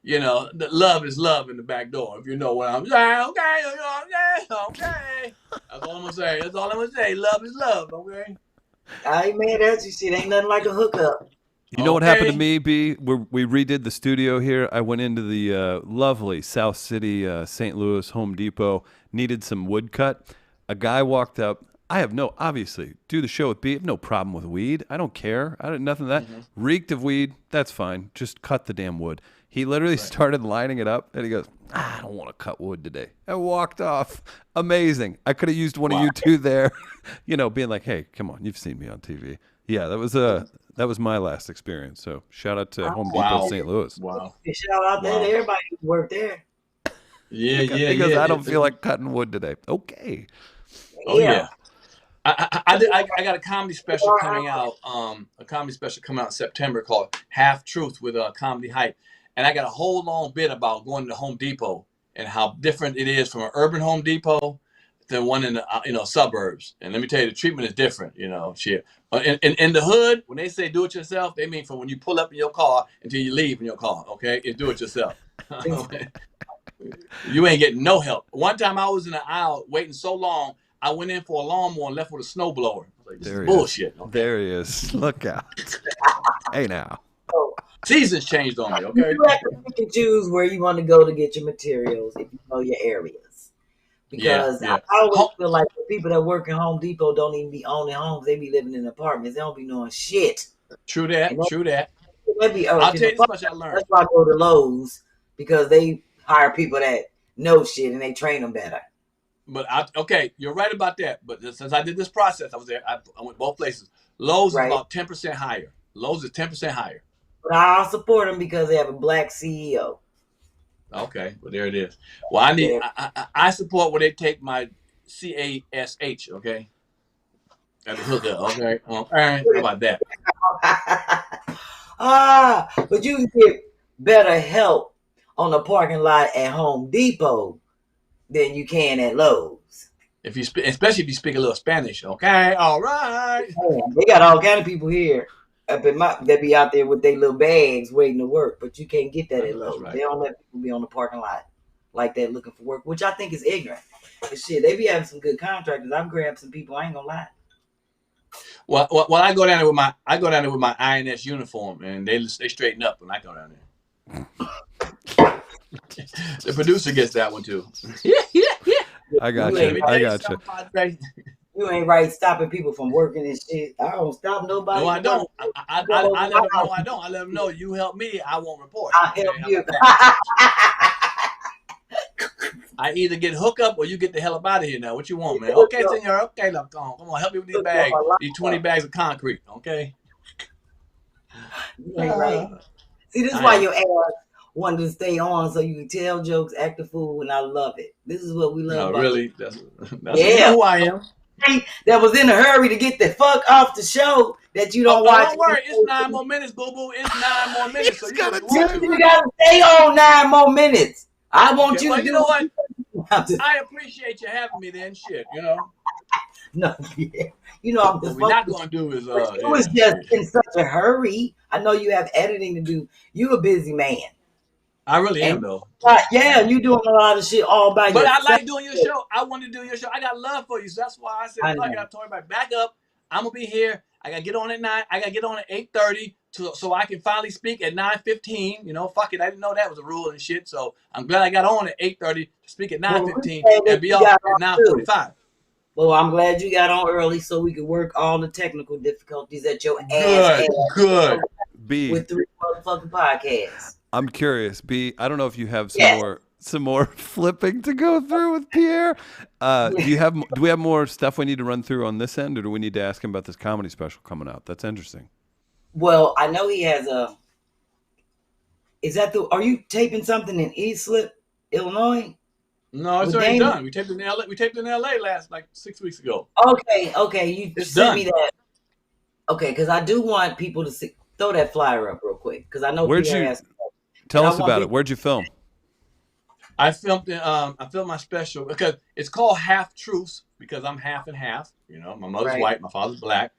the love is love in the back door. If you know what I'm saying, okay. That's all I'm gonna say. Love is love, okay? I ain't mad at you. Shit ain't nothing like a hookup. You know what happened to me, B? We redid the studio here. I went into the lovely South City, St. Louis Home Depot, needed some wood cut. A guy walked up. Obviously, do the show with B. I have no problem with weed. I don't care. Nothing of that. Mm-hmm. Reeked of weed, that's fine. Just cut the damn wood. He literally started lining it up, and he goes, I don't want to cut wood today. I walked off. Amazing. I could have used one of you two there, being like, hey, come on, you've seen me on TV. Yeah, that was my last experience. So shout out to Home Depot, St. Louis. Wow. Shout out there to everybody who worked there. Yeah. He goes, I don't feel like cutting wood today. Okay. Oh, yeah. I got a comedy special coming out. In September called Half Truth with Comedy Hype, and I got a whole long bit about going to Home Depot and how different it is from an urban Home Depot than one in the suburbs. And let me tell you, the treatment is different. Shit. In the hood, when they say do it yourself, they mean from when you pull up in your car until you leave in your car. Okay, it's do it yourself. You ain't getting no help. One time I was in the aisle waiting so long. I went in for a lawnmower and left with a snowblower. This is bullshit. Okay? There he is. Look out. Hey, now. Seasons changed on me, okay? You have to pick and choose where you want to go to get your materials if you know your areas. Because I always feel like the people that work in Home Depot don't even be owning homes. They be living in apartments. They don't be knowing shit. True that. I'll tell you this much I learned. That's why I go to Lowe's, because they hire people that know shit and they train them better. But you're right about that. But since I did this process, I was there. I went both places. Lowe's is about 10% higher. Lowe's is 10% higher. But I'll support them because they have a black CEO. Okay, well there it is. Well, I support where they take my CASH. Okay, at the hookup. Okay, all right. How about that? But you can get better help on the parking lot at Home Depot than you can at Lowe's. Especially if you speak a little Spanish. Okay, all right. They got all kind of people here that be out there with their little bags waiting to work, but you can't get that at Lowe's. Right. They don't let people be on the parking lot like that looking for work, which I think is ignorant. But shit, they be having some good contractors. I've grabbed some people. I ain't gonna lie. Well, I go down there with my INS uniform, and they straighten up when I go down there. The producer gets that one too. I got you. You ain't right stopping people from working and shit. I don't stop nobody. No, I don't. I let them know I don't. I let them know you help me, I won't report. I'll help you. I either get hooked up or you get the hell up out of here now. What you want, man? Okay, senor. Okay, look, come on, help me with these bags. These 20 bags of concrete. Okay. You ain't right. See, this is why your ass wanted to stay on so you can tell jokes, act the fool, and I love it. This is what we love. No, really, that's who I am. That was in a hurry to get the fuck off the show that you don't watch. Don't worry, it's 9 more minutes, boo boo. It's 9 more minutes. So you gotta stay on 9 more minutes. I want you to do. You know what? I appreciate you having me. Then shit, you know. No, yeah. You know, what we're not gonna do is. It was just in such a hurry. I know you have editing to do. You a busy man. I really am though. Yeah, you doing a lot of shit all by yourself. But I like doing your show. I want to do your show. I got love for you, so that's why I said, I got to talk about back up. I'm gonna be here. I gotta get on at 9. I gotta get on at 8:30 so I can finally speak at 9:15. You know, fuck it. I didn't know that was a rule and shit. So I'm glad I got on at 8:30 to speak at 9:15 and be off at 9:45. Well, I'm glad you got on early so we could work all the technical difficulties at your ass. Good. B. With 3 motherfucking podcasts. I'm curious, B. I don't know if you have some more flipping to go through with Pierre. Do we have more stuff we need to run through on this end, or do we need to ask him about this comedy special coming out? That's interesting. Well, I know he has a. Are you taping something in Islip, Illinois? No, it's already done. We taped in LA. We taped in LA like 6 weeks ago. Okay. You sent me that. Okay, because I do want people to see. Throw that flyer up real quick, because I know. Tell us about it. Where'd you film? I filmed my special because it's called Half Truths because I'm half and half. You know, my mother's white, my father's black,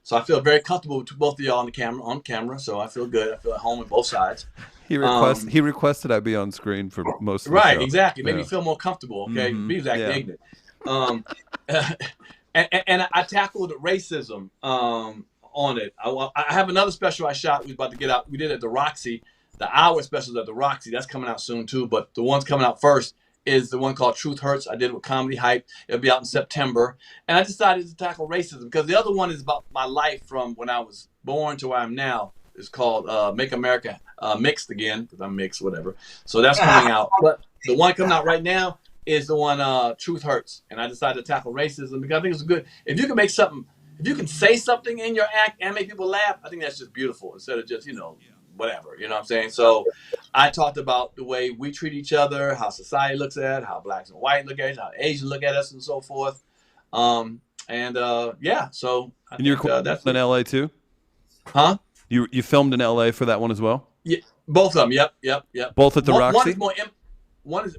so I feel very comfortable with both of y'all on camera. So I feel good. I feel at home on both sides. He requested I be on screen for most of the show. Right, exactly. Made me feel more comfortable. Okay, be exactly ignorant. And I tackled racism on it. I have another special I shot. We're about to get out. We did it at the Roxy. The hour special at the Roxy. That's coming out soon too. But the one's coming out first is the one called Truth Hurts. I did it with Comedy Hype. It'll be out in September. And I decided to tackle racism because the other one is about my life from when I was born to where I'm now. It's called Make America Mixed Again, because I'm mixed, whatever. So that's coming out. But the one coming out right now is the one Truth Hurts. And I decided to tackle racism because I think it's good. If you can make something, if you can say something in your act and make people laugh, I think that's just beautiful instead of just, whatever, you know what I'm saying? So I talked about the way we treat each other, how society looks at, how blacks and white look at us, how Asians look at us and so forth. So I and you're that's in LA too? Huh? You filmed in LA for that one as well? Yeah, both of them. Yep. Both at the Roxy? One is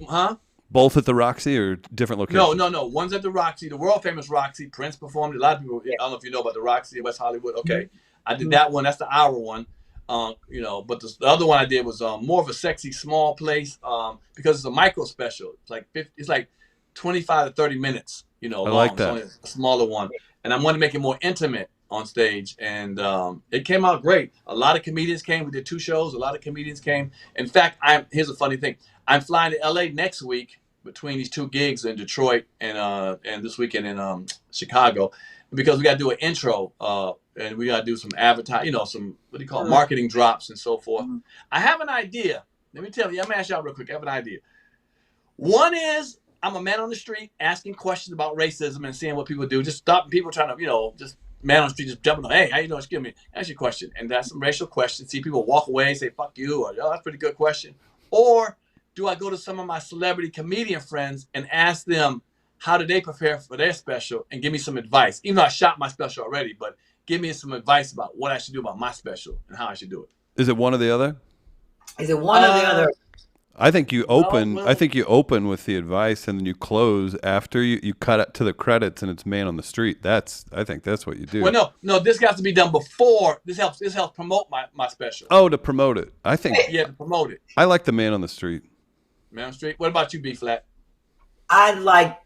Both at the Roxy or different locations? No. One's at the Roxy, the world famous Roxy. Prince performed. A lot of people, I don't know if you know about the Roxy in West Hollywood. Okay. I did that one. That's the hour one. But the other one I did was more of a sexy small place because it's a micro special. It's like 25 to 30 minutes, I long. like that. It's only a smaller one. And I wanted to make it more intimate on stage. And it came out great. A lot of comedians came. We did 2 shows. A lot of comedians came. In fact, here's a funny thing. I'm flying to LA next week between these 2 gigs in Detroit and this weekend in Chicago because we got to do an intro and we got to do some advertising, some, marketing drops and so forth. Mm-hmm. I have an idea. Let me tell you, I'm going to ask y'all real quick. I have an idea. One is I'm a man on the street asking questions about racism and seeing what people do. Just stopping people trying to, just man on the street just jumping on, hey, how you doing? Excuse me. Ask you a question. And that's some racial questions. See people walk away, say, fuck you, or, that's a pretty good question. Or do I go to some of my celebrity comedian friends and ask them how did they prepare for their special and give me some advice? Even though I shot my special already, but give me some advice about what I should do about my special and how I should do it. Is it one or the other? Is it one or the other? I think you open. I think you open with the advice and then you close after you cut it to the credits and it's man on the street. I think that's what you do. Well, no, this has to be done before. This helps promote my special. Oh, to promote it. I think. Yeah, to promote it. I like the man on the street. Man on the street. What about you, B-Phlat? I like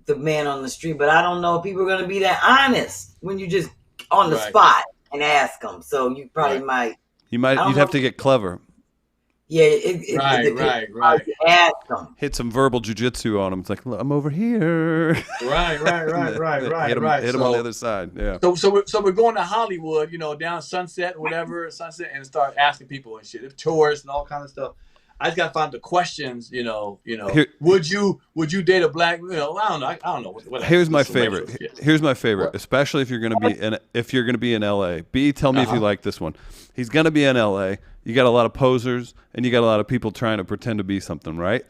the man on the street, but I don't know if people are going to be that honest when you just on the spot and ask them. So you probably might. You'd have to get clever. Yeah, right. Ask them. Hit some verbal jujitsu on them. It's like, I'm over here. Right. Hit them on the other side. Yeah. So we're going to Hollywood, down Sunset, and start asking people and shit, tourists and all kind of stuff. I just gotta find the questions, Here, would you date a black? I don't know. What here's my favorite. Here's my favorite, especially if you're gonna be in LA. B, tell me if you like this one. He's gonna be in LA. you got a lot of posers, and you got a lot of people trying to pretend to be something, right?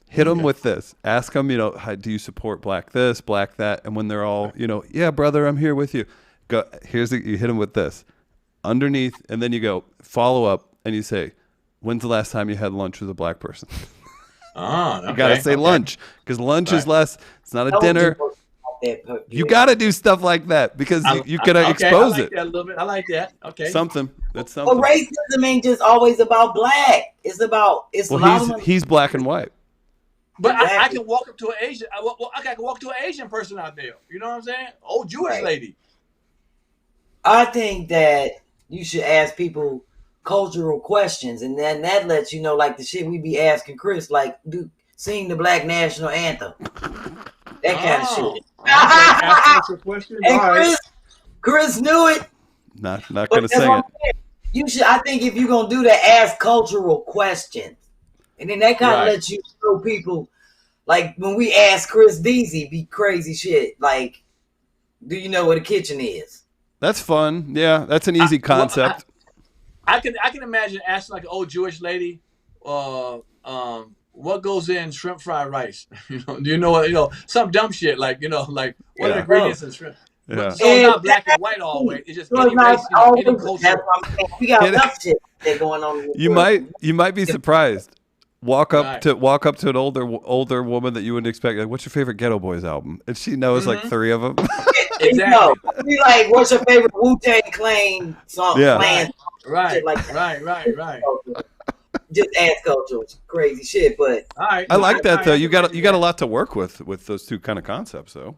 Hit them with this. Ask them, do you support black this, black that? And when they're all, yeah, brother, I'm here with you. Go. You hit them with this underneath, and then you go follow up, and you say, when's the last time you had lunch with a black person? You got to say lunch, because lunch is less. It's not a dinner. You got to do stuff like that, because you got to expose it. That a little bit. I like that. Okay. Something. That's something. But racism ain't just always about black. It's about he's black and white. But I can walk up to an Asian. I can walk to an Asian person out there. You know what I'm saying? Old Jewish lady. I think that you should ask people cultural questions, and then that lets you know, like the shit we be asking Chris, like, sing the Black National Anthem, that kind of shit. And Chris knew it. Not gonna sing it. You should. I think if you're gonna do that, ask cultural questions. And then that kind of lets you show people, like when we ask Chris Deasy, be crazy shit. Like, do you know what a kitchen is? That's fun. Yeah, that's an easy concept. I can imagine asking like an old Jewish lady, what goes in shrimp fried rice? Do you know what? Some dumb shit like what are the ingredients in shrimp? Yeah. So it's not black and white always. It's just any race, any culture. That's what I'm saying. We got enough shit that going on. You might be surprised. Walk up to an older woman that you wouldn't expect. Like, what's your favorite Ghetto Boys album? And she knows like 3 of them. Exactly. Be like, what's your favorite Wu-Tang Clan song? Yeah. Right. Right. Just ask culture, crazy shit. But I like that though. You got a lot to work with those two kind of concepts though.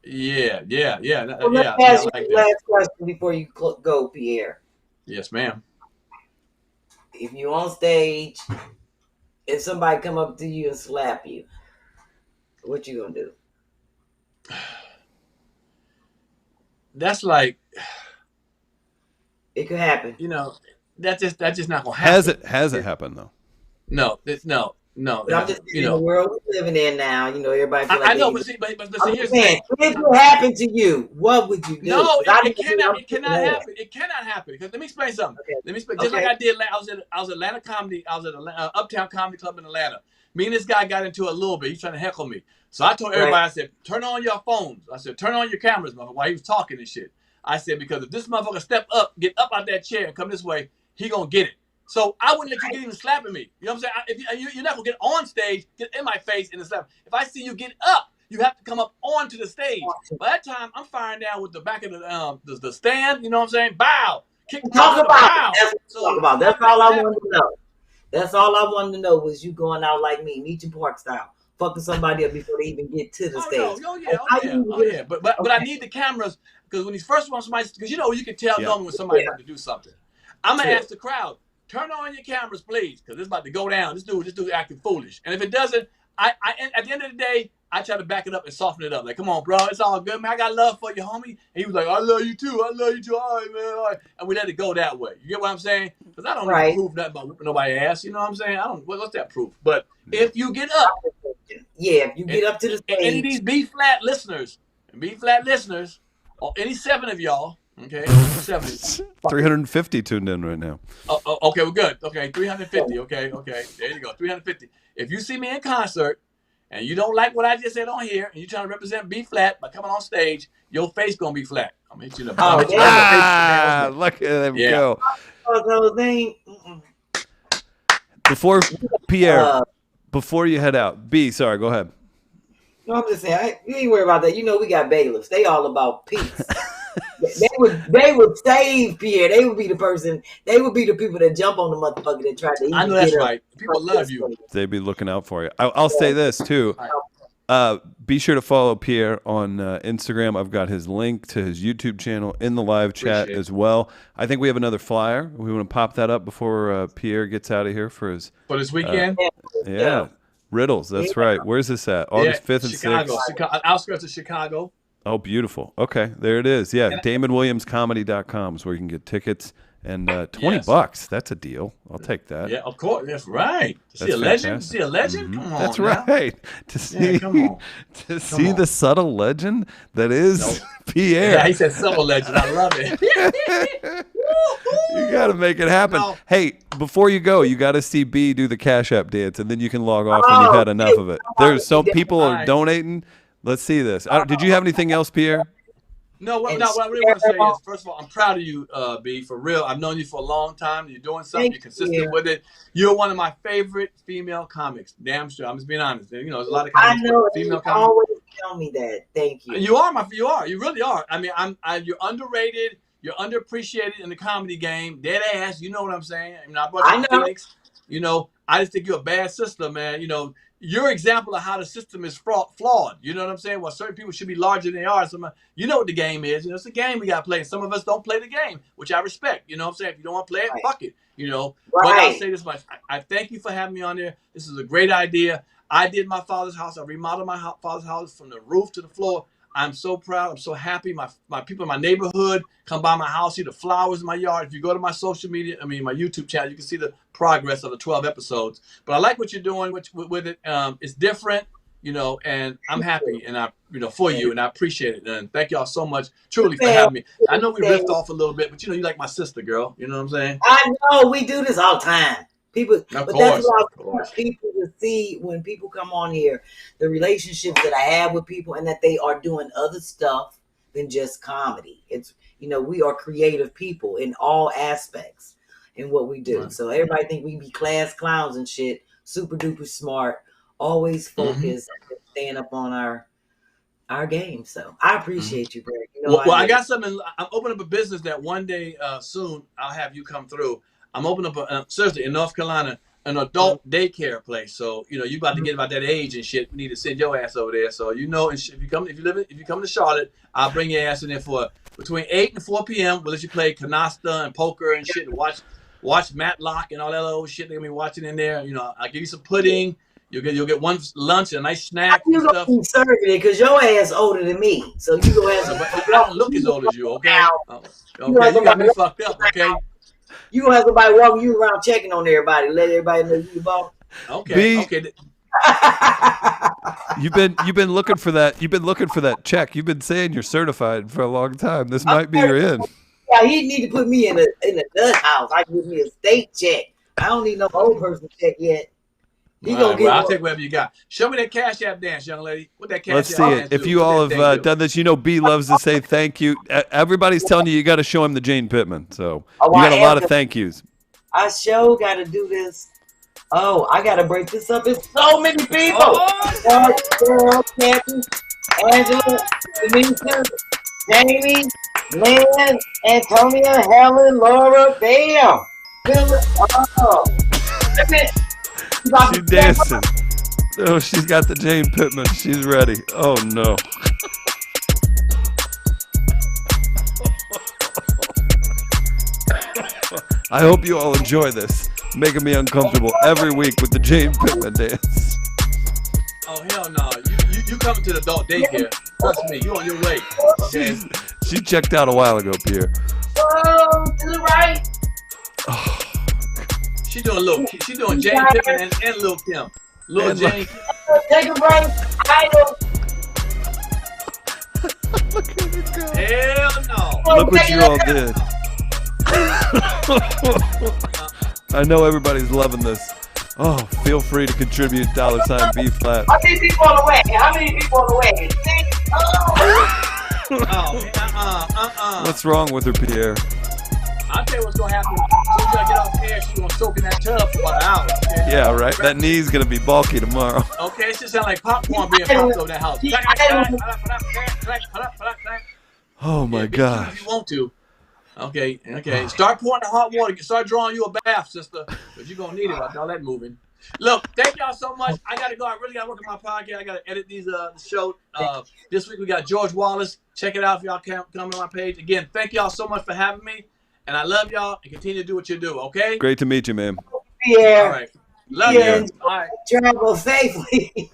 Yeah. Well, let's ask you the last question before you go, Pierre. Yes, ma'am. If you're on stage, if somebody come up to you and slap you, what you gonna do? That's like, it could happen. That's just not gonna happen. Has it happened though? No. But I'm just in the world we're living in now. Everybody. Feel like I know, but see, here's the thing. If it happened to you, what would you do? No, it cannot happen. It cannot happen. Because let me explain something. Okay. Let me explain. Just like I did. I was at Atlanta Comedy. I was at Uptown Comedy Club in Atlanta. Me and this guy got into a little bit. He's trying to heckle me. So I told everybody, I said, turn on your phones. I said, turn on your cameras, motherfucker, while he was talking and shit. I said, because if this motherfucker get up out that chair and come this way, he gonna get it. So I wouldn't let you get even slapping me. You know what I'm saying? You're not gonna get on stage, get in my face and slap. If I see you get up, you have to come up onto the stage. By that time, I'm firing down with the back of the stand. You know what I'm saying? Bow. Talk about it. That's all I wanted to know. That's all I wanted to know was you going out like me, Meacham Park style, fucking somebody up before they even get to the stage. Oh yeah. But I need the cameras because when he's first one, somebody, because you can tell when somebody's about to do something. I'm gonna ask the crowd, turn on your cameras, please, because it's about to go down. This dude acting foolish. And if it doesn't, I at the end of the day, I try to back it up and soften it up. Like, come on, bro, it's all good, man. I got love for you, homie. And he was like, I love you too. All right, man. All right. And we let it go that way. You get what I'm saying? Because I don't need to prove nothing about whooping nobody's ass. You know what I'm saying? What's that proof? But if you get up. Yeah, if you get up to the stage. Any of these B-Flat listeners, or any 7 of y'all, okay, 350 tuned in right now. Okay, we're good. Okay, 350. Okay, there you go, 350. If you see me in concert and you don't like what I just said on here, and you're trying to represent B-Flat by coming on stage, your face gonna be flat. I'm gonna hit you in the look at them go. Before Pierre, before you head out, sorry, go ahead. No, I'm just saying, you ain't worry about that. We got bailiffs. They all about peace. They would save Pierre. They would be the person. They would be the people that jump on the motherfucker that try to. I know that's right. People love you. They'd be looking out for you. I'll say this too. Be sure to follow Pierre on Instagram. I've got his link to his YouTube channel in the live chat as well. I think we have another flyer. We want to pop that up before Pierre gets out of here for this weekend. Yeah. Riddles. That's right. Where's this at? August 5th and 6th. Outskirts of Chicago. Oh, beautiful. Okay, there it is. Yeah, DamonWilliamsComedy.com is where you can get tickets. And $20, that's a deal. I'll take that. Yeah, of course. That's right. To see a legend? Mm-hmm. Come on. That's right. To see the subtle legend that is Pierre. Yeah, he said subtle legend. I love it. You got to make it happen. No. Hey, before you go, you got to see B do the CashApp dance, and then you can log off when you've had enough of it. There's some people are donating. Let's see this. Did you have anything else, Pierre? No, what I really want to say is, first of all, I'm proud of you, B, for real. I've known you for a long time. You're doing something. You're consistent with it. You're one of my favorite female comics. Damn sure. I'm just being honest. You know, there's a lot of comics. I know. Female comics. Always tell me that. Thank you. You are. You really are. I mean, you're underrated. You're underappreciated in the comedy game. Dead ass. You know what I'm saying? I mean, I brought you to Phoenix. You know, I just think you're a bad sister, man. You know, your example of how the system is flawed. You know what I'm saying? Well, certain people should be larger than they are. You know what the game is. You know, it's a game we got to play. Some of us don't play the game, which I respect. You know what I'm saying? If you don't want to play it, fuck it. You know, but I'll say this much. I thank you for having me on there. This is a great idea. I did my father's house. I remodeled my father's house from the roof to the floor. I'm so proud. I'm so happy. My people in my neighborhood come by my house, see the flowers in my yard. If you go to my social media, my YouTube channel, you can see the progress of the 12 episodes. But I like what you're doing with it. It's different, you know, and I'm happy and for you, and I appreciate it. And thank y'all so much, truly, for having me. I know we riffed off a little bit, but you know, you like my sister, girl. You know what I'm saying? I know we do this all the time. People, that's what I want people to see when people come on here, the relationships that I have with people, and that they are doing other stuff than just comedy. It's, you know, we are creative people in all aspects in what we do. Right. So everybody think we be class clowns and shit, super duper smart, always focused, staying up on our game. So I appreciate you, Greg. You know, I got something. I'm opening up a business that one day soon I'll have you come through. I'm opening up seriously in North Carolina an adult daycare place. So you know you about to get about that age and shit. We need to send your ass over there. So you know, if you come to Charlotte, I'll bring your ass in there for between 8 and 4 p.m. We'll let you play canasta and poker and shit, and watch Matlock and all that old shit they're gonna be watching in there. You know, I'll give you some pudding. You'll get one lunch and a nice snack and stuff. You serve it because your ass older than me, so you go have some. I don't look as old as you, okay? Okay, you got me fucked up, okay? You gonna have somebody walking you around checking on everybody, let everybody know you the boss. Okay. You've been looking for that. You've been looking for that check. You've been saying you're certified for a long time. This might be your in. Yeah, he need to put me in a nut house. I give me a state check. I don't need no old person check yet. I'll take whatever you got. Show me that Cash App dance, young lady. What that Cash Let's App see dance it. If you all have done this, you know B loves to say thank you. Everybody's telling you got to show him the Jane Pittman. So you got a lot of thank yous. I sure got to do this. Oh, I got to break this up. It's so many people. Girl, Kathy, Angela, Denise, Jamie, Lynn, Antonia, Helen, Laura, Bam. Oh, she's dancing. Oh, she's got the Jane Pittman. She's ready. Oh, no. I hope you all enjoy this. Making me uncomfortable every week with the Jane Pittman dance. Oh, hell no. You coming to the adult daycare. Trust me. You on your way. Okay. She checked out a while ago, Pierre. Oh, to the right. Oh. She doing Jane Pittman and Lil Kim. Lil Jane. Take a break. Look at her go. Hell no. Look what you all did. I know everybody's loving this. Oh, feel free to contribute $sign B-Phlat. How many people on the way? What's wrong with her, Pierre? I'll tell you what's going to happen. As soon as I get off air, she's going to soak in that tub for about an hour. Okay? Yeah, right. That knee's going to be bulky tomorrow. Okay, it should sound like popcorn being popped over that house. Oh, my gosh. If you want to. Okay. Start pouring the hot water. Start drawing you a bath, sister. Because you're going to need it with all that moving. Look, thank y'all so much. I got to go. I really got to work on my podcast. I got to edit these the show. This week we got George Wallace. Check it out if y'all can come on my page. Again, thank y'all so much for having me. And I love y'all and continue to do what you do, okay? Great to meet you, man. Yeah. All right. Love you. All right. Travel safely.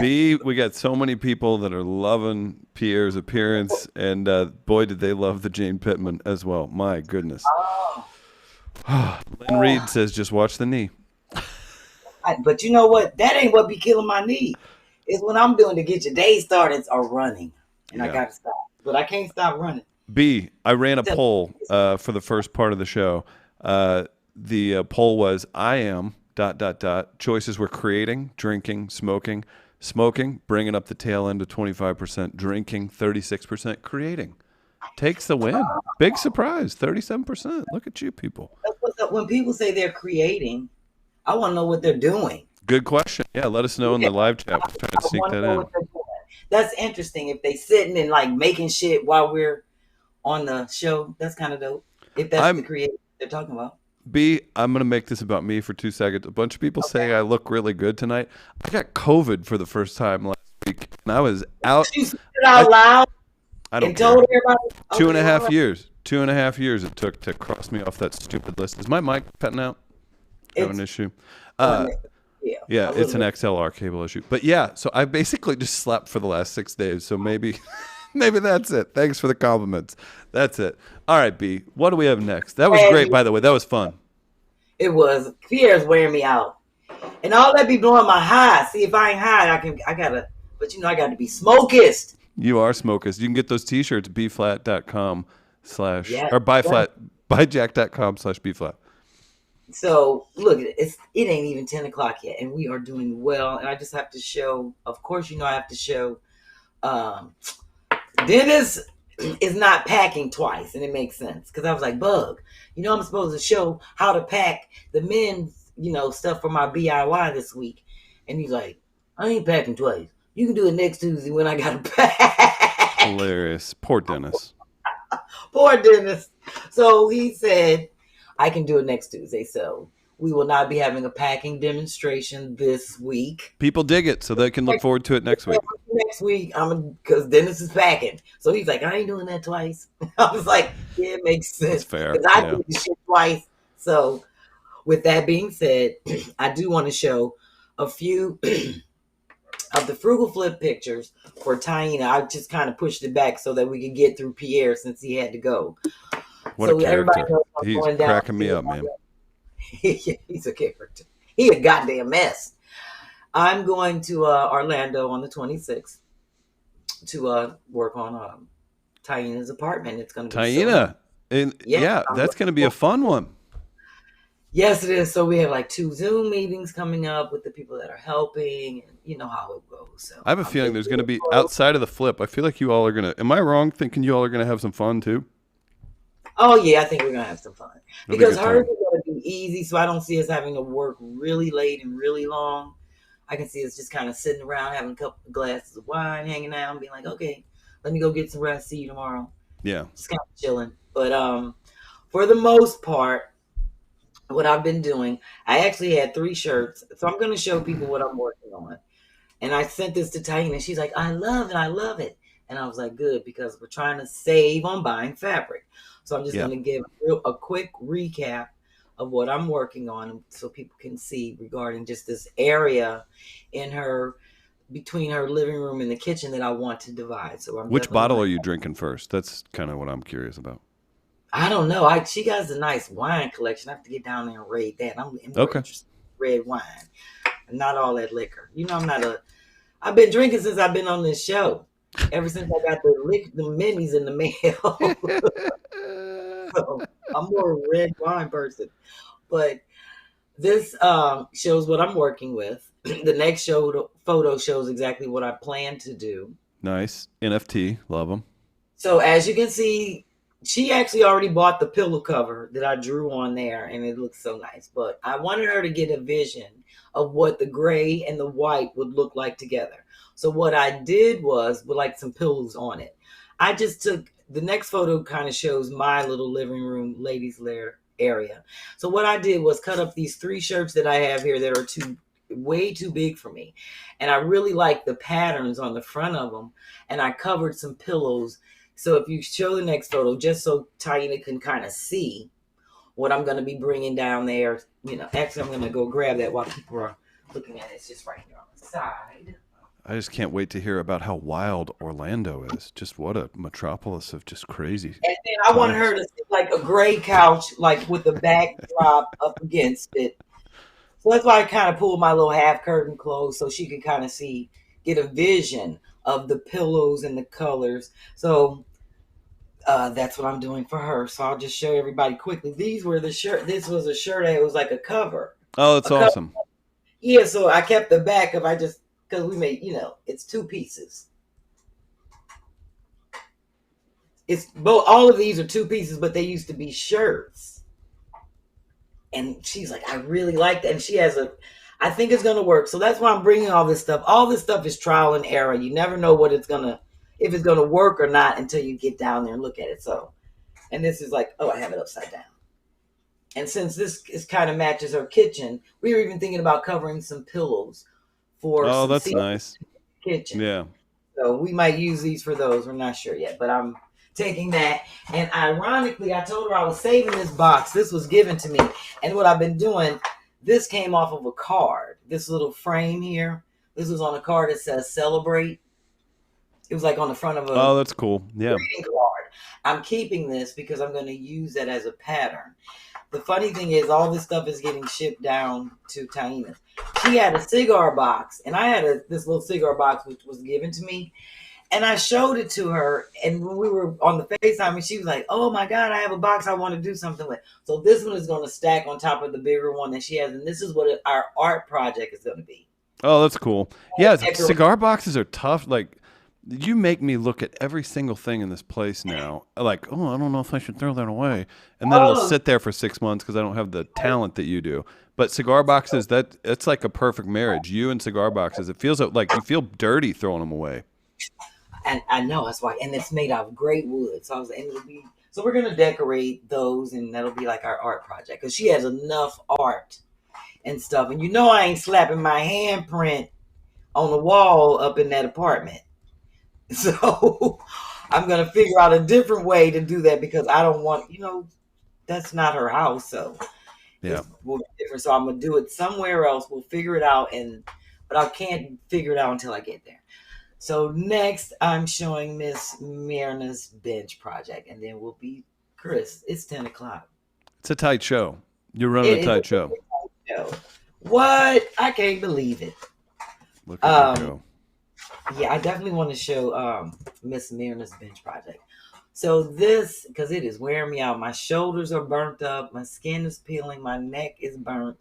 B, we got so many people that are loving Pierre's appearance, and boy, did they love the Jane Pittman as well. My goodness. Lynn Reed says, just watch the knee. But you know what? That ain't what be killing my knee. It's what I'm doing to get your day started or running. And I got to stop. But I can't stop running. B, I ran a poll for the first part of the show. The poll was, I am ... Choices were creating, drinking, smoking, bringing up the tail end to 25%, drinking, 36%, creating. Takes the win. Big surprise, 37%. Look at you people. When people say they're creating, I want to know what they're doing. Good question. Yeah, let us know in the live chat. We'll try to sneak that in. That's interesting. If they sitting and like making shit while we're on the show, that's kind of dope. If that's the creative they're talking about. B, I'm going to make this about me for 2 seconds. A bunch of people saying I look really good tonight. I got COVID for the first time last week, and I was out. You said it out loud? I don't care. Told everybody? 2.5 years. 2.5 years it took to cross me off that stupid list. Is my mic cutting out? I have an issue. Yeah, it's an XLR cable issue. But yeah, so I basically just slept for the last 6 days. So maybe that's it. Thanks for the compliments. That's it. All right, B, what do we have next? That was great, by the way. That was fun. It was. Pierre's wearing me out. And all that be blowing my high. See, if I ain't high, I gotta, but I got to be smokest. You are smokest. You can get those t-shirts, bphlat.com/ or buyjack.com/bphlat. So look, it ain't even 10 o'clock yet, and we are doing well. And I just have to show, of course, I have to show Dennis is not packing twice, and it makes sense because I was like, Bug, I'm supposed to show how to pack the men's, stuff for my DIY this week. And he's like, I ain't packing twice. You can do it next Tuesday when I got to pack. Hilarious. Poor Dennis. Poor Dennis. So he said, I can do it next Tuesday. So we will not be having a packing demonstration this week. People dig it, so they can look forward to it next week. Next week, because Dennis is packing. So he's like, I ain't doing that twice. I was like, yeah, it makes sense. That's fair. Because I did the shit twice. So with that being said, I do want to show a few of the Frugal Flip pictures for Taina. I just kind of pushed it back so that we could get through Pierre since he had to go. What a character. He's cracking me up, man. He's a character. He a goddamn mess. I'm going to Orlando on the 26th to work on Taina's apartment. It's going to be Taina. That's going to be a fun one. Yes, it is. So we have like 2 Zoom meetings coming up with the people that are helping, and you know how it goes. So I have a feeling there's going to be, outside of the flip, I feel like you all are going to, am I wrong thinking you all are going to have some fun too? Oh, yeah, I think we're going to have some fun. Because hers is going to be easy, so I don't see us having to work really late and really long. I can see us just kind of sitting around, having a couple of glasses of wine, hanging out, and being like, okay, let me go get some rest. See you tomorrow. Yeah. Just kind of chilling. But for the most part, what I've been doing, I actually had 3 shirts. So I'm going to show people what I'm working on. And I sent this to Taina, and she's like, I love it. And I was like, good, because we're trying to save on buying fabric. So I'm just going to give a quick recap of what I'm working on so people can see regarding just this area between her living room and the kitchen that I want to divide. So which bottle are you drinking first? That's kind of what I'm curious about. I don't know. She has a nice wine collection. I have to get down there and raid that. I'm interested in red wine and not all that liquor. I've been drinking since I've been on this show. Ever since I got the minis in the mail. So I'm more a red wine person. But this shows what I'm working with. The next photo shows exactly what I plan to do. Nice. NFT. Love them. So as you can see, she actually already bought the pillow cover that I drew on there, and it looks so nice. But I wanted her to get a vision of what the gray and the white would look like together. So what I did was with like some pillows on it. I just took the next photo, kind of shows my little living room, ladies' lair area. So what I did was cut up these 3 shirts that I have here that are way too big for me. And I really like the patterns on the front of them. And I covered some pillows. So if you show the next photo, just so Taina can kind of see what I'm going to be bringing down there. Actually, I'm going to go grab that while people are looking at it. It's just right here on the side. I just can't wait to hear about how wild Orlando is. Just what a metropolis of just crazy. And then I want her to sit like a gray couch, like with the backdrop up against it. So that's why I kind of pulled my little half curtain closed so she could kind of get a vision of the pillows and the colors. So That's what I'm doing for her. So I'll just show everybody quickly. These were the shirt. This was a shirt that was like a cover. Oh, that's awesome. Cover. Yeah, so I kept the back because we made, it's 2 pieces. It's both. All of these are 2 pieces, but they used to be shirts. And she's like, I really like that. And she has I think it's going to work. So that's why I'm bringing all this stuff. All this stuff is trial and error. You never know if it's going to work or not until you get down there and look at it. So, and this is like, I have it upside down. And since this kind of matches her kitchen, we were even thinking about covering some pillows for. Oh, that's nice. Kitchen. Yeah. So we might use these for those. We're not sure yet, but I'm taking that. And ironically, I told her I was saving this box. This was given to me. And what I've been doing, this came off of a card. This little frame here. This was on a card that says celebrate. It was like on the front of a. Oh, that's cool. Yeah. Greeting card. I'm keeping this because I'm going to use that as a pattern. The funny thing is, all this stuff is getting shipped down to Taina's. She had a cigar box, and I had this little cigar box which was given to me, and I showed it to her. And when we were on the FaceTime, and she was like, "Oh my God, I have a box I want to do something with." So this one is going to stack on top of the bigger one that she has, and this is what our art project is going to be. Oh, that's cool. Yeah, cigar boxes are tough. Like, you make me look at every single thing in this place now. Like, I don't know if I should throw that away. And then it'll sit there for 6 months because I don't have the talent that you do. But cigar boxes, it's like a perfect marriage. You and cigar boxes, it feels like you feel dirty throwing them away. And I know, that's why. And it's made out of great wood. So so we're going to decorate those, and that'll be like our art project. Because she has enough art and stuff. And I ain't slapping my handprint on the wall up in that apartment. So I'm going to figure out a different way to do that because I don't want, that's not her house. So yeah, we'll be different. So I'm going to do it somewhere else. We'll figure it out. But I can't figure it out until I get there. So next I'm showing Miss Myrna's bench project, and then we'll be Chris. It's 10 o'clock. It's a tight show. You're running a tight show. What? I can't believe it. Look at you go. Yeah, I definitely want to show Miss Myrna's bench project. So this, because it is wearing me out. My shoulders are burnt up. My skin is peeling. My neck is burnt.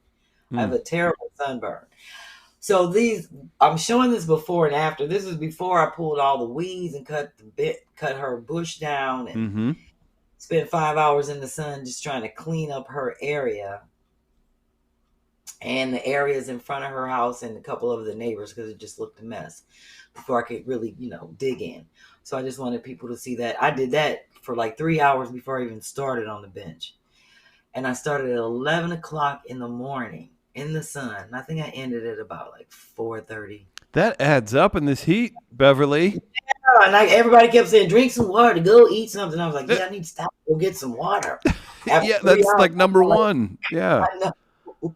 I have a terrible sunburn. So I'm showing this before and after. This is before I pulled all the weeds and cut her bush down and spent 5 hours in the sun just trying to clean up her area. And the areas in front of her house and a couple of the neighbors because it just looked a mess before I could really, dig in. So I just wanted people to see that. I did that for like 3 hours before I even started on the bench. And I started at 11 o'clock in the morning in the sun. I think I ended at about like 4:30. That adds up in this heat, Beverly. Yeah, and everybody kept saying, drink some water, go eat something. I was like, I need to stop, go get some water. Yeah, that's like number one. Yeah. I know.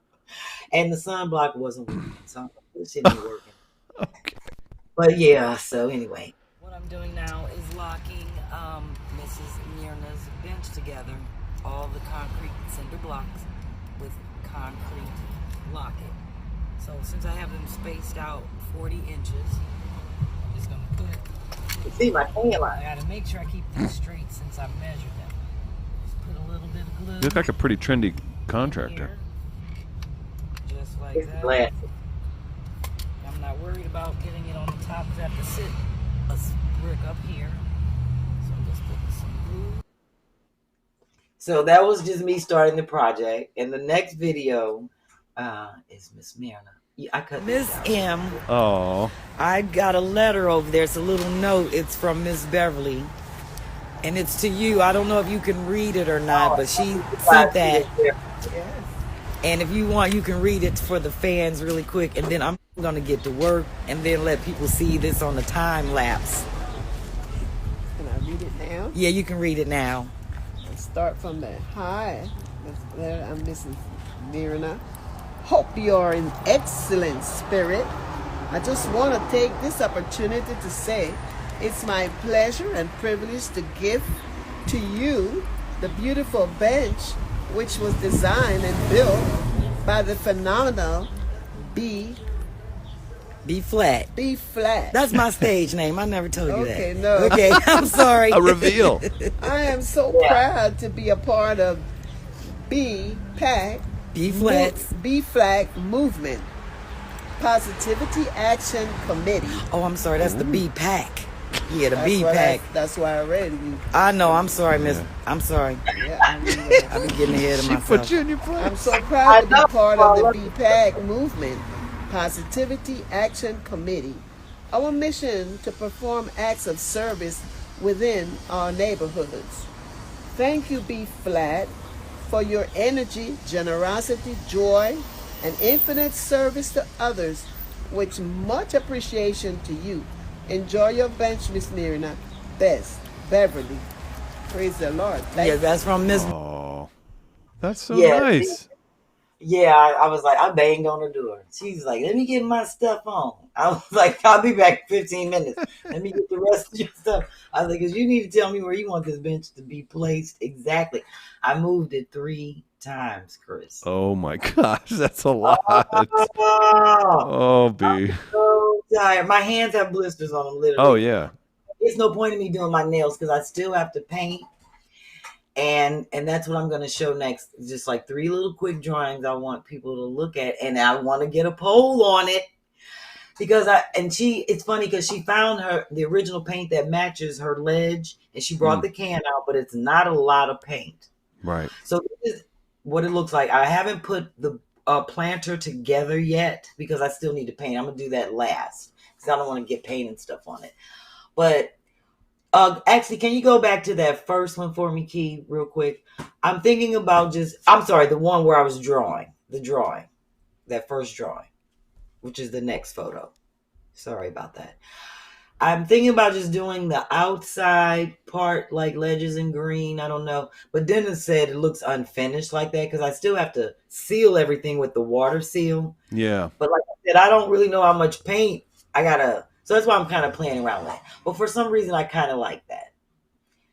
And the sunblock wasn't working, so it shouldn't be working. Okay. But yeah, so anyway. What I'm doing now is locking Mrs. Myrna's bench together. All the concrete cinder blocks with concrete locking. So since I have them spaced out 40 inches, I'm just going to put... You see my tan line. I got to make sure I keep them straight since I measured them. Just put a little bit of glue. You look like a pretty trendy contractor. Here. Just like that. Glass. I'm not worried about getting it on the top because I have to sit a brick up here. So I'm just putting some glue. So that was just me starting the project. And the next video is Miss Myrna. Yeah, I cut Miss M. Oh. I got a letter over there. It's a little note. It's from Miss Beverly. And it's to you. I don't know if you can read it or not, but she sent that. And if you want, you can read it for the fans really quick. And then I'm going to get to work and then let people see this on the time lapse. Can I read it now? Yeah, you can read it now. Let's start from the hi. I'm Mrs. Myrna. Hope you're in excellent spirit. I just want to take this opportunity to say it's my pleasure and privilege to give to you the beautiful bench which was designed and built by the phenomenal B-Phlat. B-Phlat. B-Phlat. That's my stage name. I never told you that. Okay, no. Okay, I'm sorry. A reveal. I am so proud to be a part of B-Pack. B-Phlat movement. Positivity Action Committee. Oh, I'm sorry. That's the B-Pack. Yeah, the B-Pack. That's why I read it. I know. I'm sorry, Miss. I'm sorry. Yeah, I've been getting ahead of myself. Put you in your place. I'm so proud to be part of the B-Pack movement. Positivity Action Committee. Our mission to perform acts of service within our neighborhoods. Thank you, B-Phlat, for your energy, generosity, joy, and infinite service to others, with much appreciation to you. Enjoy your bench, Miss Mirna. Best, Beverly. Praise the Lord. That's from Miss. Oh, that's so nice. Yeah, I was like, I banged on her door. She's like, let me get my stuff on. I was like, I'll be back in 15 minutes. Let me get the rest of your stuff. I was like, because you need to tell me where you want this bench to be placed exactly. I moved it 3 times, Chris. Oh my gosh, that's a lot. Oh, B. I'm so tired. My hands have blisters on them, literally. Oh, yeah. There's no point in me doing my nails because I still have to paint. And that's what I'm going to show next. Just like 3 little quick drawings I want people to look at. And I want to get a poll on it. Because it's funny because she found the original paint that matches her ledge. And she brought the can out, but it's not a lot of paint. Right. So this is what it looks like. I haven't put the planter together yet because I still need to paint. I'm going to do that last because I don't want to get paint and stuff on it. But actually, can you go back to that first one for me, Key, real quick? I'm thinking about the one where I was drawing, that first drawing, which is the next photo. Sorry about that. I'm thinking about just doing the outside part, like ledges in green. I don't know. But Dennis said it looks unfinished like that because I still have to seal everything with the water seal. Yeah. But like I said, I don't really know how much paint I got to. So that's why I'm kind of playing around with it. But for some reason, I kind of like that.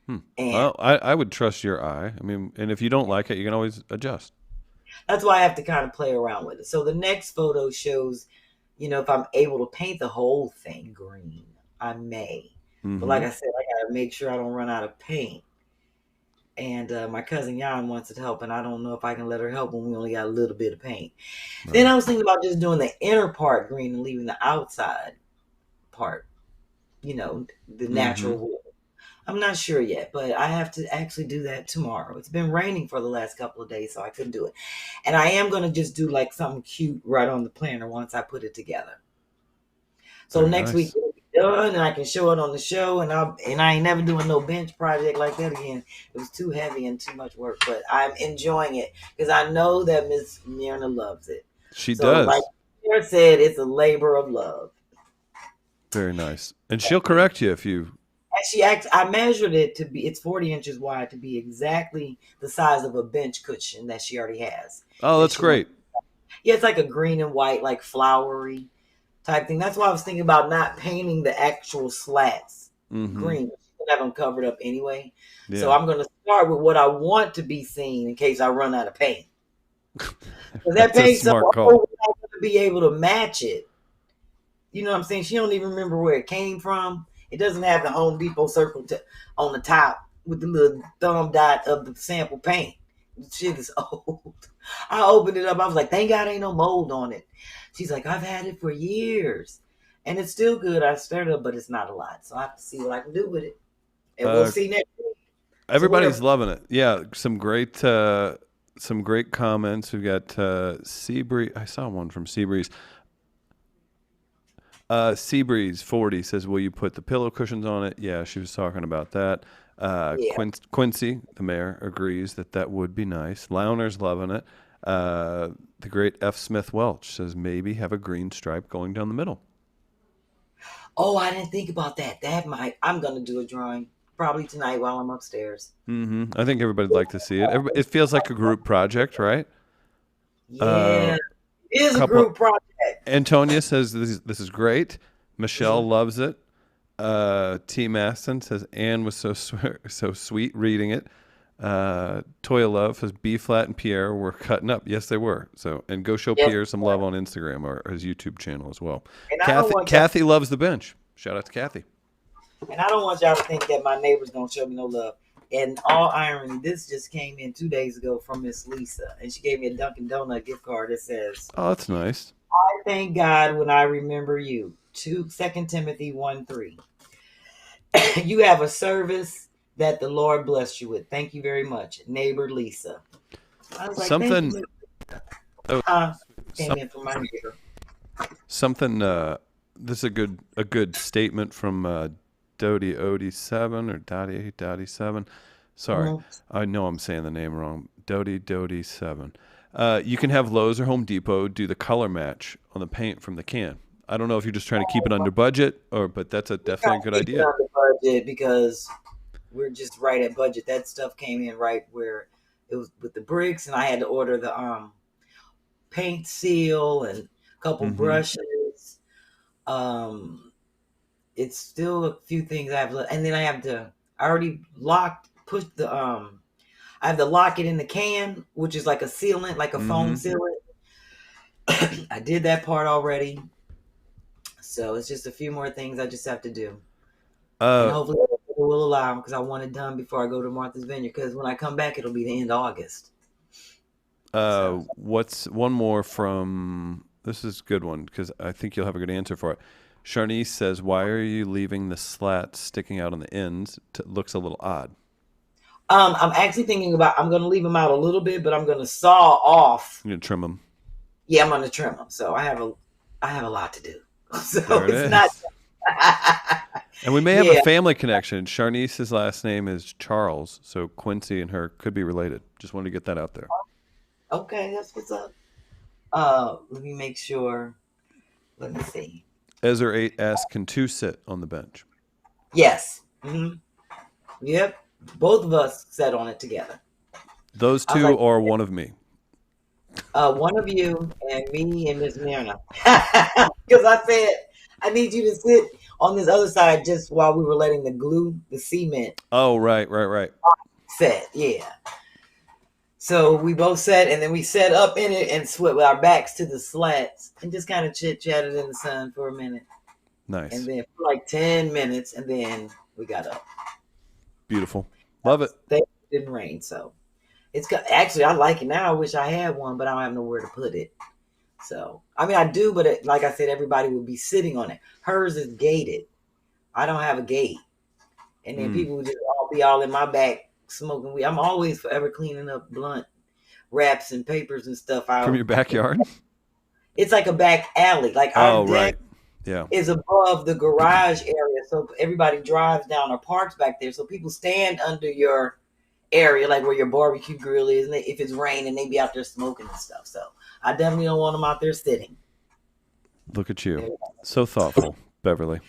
And well, I would trust your eye. I mean, and if you don't like it, you can always adjust. That's why I have to kind of play around with it. So the next photo shows, if I'm able to paint the whole thing green, I may. Mm-hmm. But like I said, I got to make sure I don't run out of paint. And my cousin Jan wants to help, and I don't know if I can let her help when we only got a little bit of paint. Right. Then I was thinking about just doing the inner part green and leaving the outside part, the natural wood. I'm not sure yet, but I have to actually do that tomorrow. It's been raining for the last couple of days, so I couldn't do it. And I am going to just do like something cute right on the planner once I put it together. So very next week it'll be done, and I can show it on the show, and I ain't never doing no bench project like that again. It was too heavy and too much work, but I'm enjoying it because I know that Miss Mirna loves it. She does. Like Sarah said, it's a labor of love. Very nice. And she'll correct you if you... I measured it to be, it's 40 inches wide to be exactly the size of a bench cushion that she already has. Oh, that's great. Yeah, it's like a green and white, like flowery type thing. That's why I was thinking about not painting the actual slats green. I have them covered up anyway. Yeah. So I'm going to start with what I want to be seen in case I run out of paint. Because that paint's so old, I'm not going to be able to match it. You know what I'm saying? She don't even remember where it came from. It doesn't have the Home Depot circle on the top with the little thumb dot of the sample paint. The shit is old. I opened it up. I was like, thank God ain't no mold on it. She's like, I've had it for years. And it's still good. I stirred it up, but it's not a lot. So I have to see what I can do with it. And we'll see next week. Everybody's loving it. Yeah, some great comments. We've got Seabreeze. I saw one from Seabreeze. Seabreeze 40 says, will you put the pillow cushions on it? Yeah, she was talking about that. Quincy, the mayor, agrees that would be nice. Launer's loving it. The great F. Smith Welch says maybe have a green stripe going down the middle. Oh, I didn't think about that. I'm going to do a drawing probably tonight while I'm upstairs. Mm-hmm. I think everybody'd like to see it. It feels like a group project, right? Yeah. It is a group project. Antonia says this is great. Michelle loves it. T. Maston says Anne was so sweet reading it. Toya Love says B-Phlat and Pierre were cutting up. Yes, they were. So, and go show Pierre some love on Instagram or his YouTube channel as well. Kathy loves the bench. Shout out to Kathy. And I don't want y'all to think that my neighbors don't show me no love. And all irony, this just came in 2 days ago from Miss Lisa, and she gave me a Dunkin' Donut gift card that says, "Oh, that's nice. I thank God when I remember you." 2 Timothy 1:3. You have a service that the Lord blessed you with. Thank you very much, neighbor Lisa. I was like, something. Came in from my neighbor. Something. This is a good statement from Dodie Odie 7 or Dottie 7. Sorry, I know I'm saying the name wrong. Dodie 7. You can have Lowe's or Home Depot do the color match on the paint from the can. I don't know if you're just trying to keep it under budget, but that's definitely a good idea. Under budget because we're just right at budget. That stuff came in right where it was with the bricks, and I had to order the paint seal and a couple brushes. It's still a few things I have, and then I have to. I already pushed the. I have to lock it in the can, which is like a sealant, like a foam sealant. I did that part already, so it's just a few more things I just have to do. And hopefully, it will allow because I want it done before I go to Martha's Vineyard. Because when I come back, it'll be the end of August. What's one more from? This is a good one because I think you'll have a good answer for it. Sharnice says, "Why are you leaving the slats sticking out on the ends? Looks a little odd." I'm actually thinking about. I'm going to leave them out a little bit, but I'm going to saw off. You're going to trim them. Yeah, I'm going to trim them. So I have a lot to do. So there it is. Not. And we may have a family connection. Sharnice's last name is Charles, so Quincy and her could be related. Just wanted to get that out there. Okay, that's what's up. Let me make sure. Let me see. Ezra 8 asks, "Can 2 sit on the bench?" Yes. Yep. Both of us sat on it together. Those 2 or one of me? One of you and me and Miss Myrna. Because I said, I need you to sit on this other side just while we were letting the cement. Oh, right. Set, yeah. So we both sat, and then we sat up in it and sweat with our backs to the slats and just kind of chit-chatted in the sun for a minute. Nice. And then for like 10 minutes, and then we got up. Beautiful. Love it. It didn't rain, so it's actually I like it now. I wish I had one, but I don't have nowhere to put it. So I mean, I do, but like I said, everybody would be sitting on it. Hers is gated. I don't have a gate, and then people would just be all in my back smoking weed. I'm always forever cleaning up blunt wraps and papers and stuff out from your backyard. It's like a back alley. Like our deck is above the garage area, so everybody drives down or parks back there. So people stand under your area, like where your barbecue grill is, and if it's raining, they be out there smoking and stuff. So I definitely don't want them out there sitting. Look at you, so thoughtful, Beverly.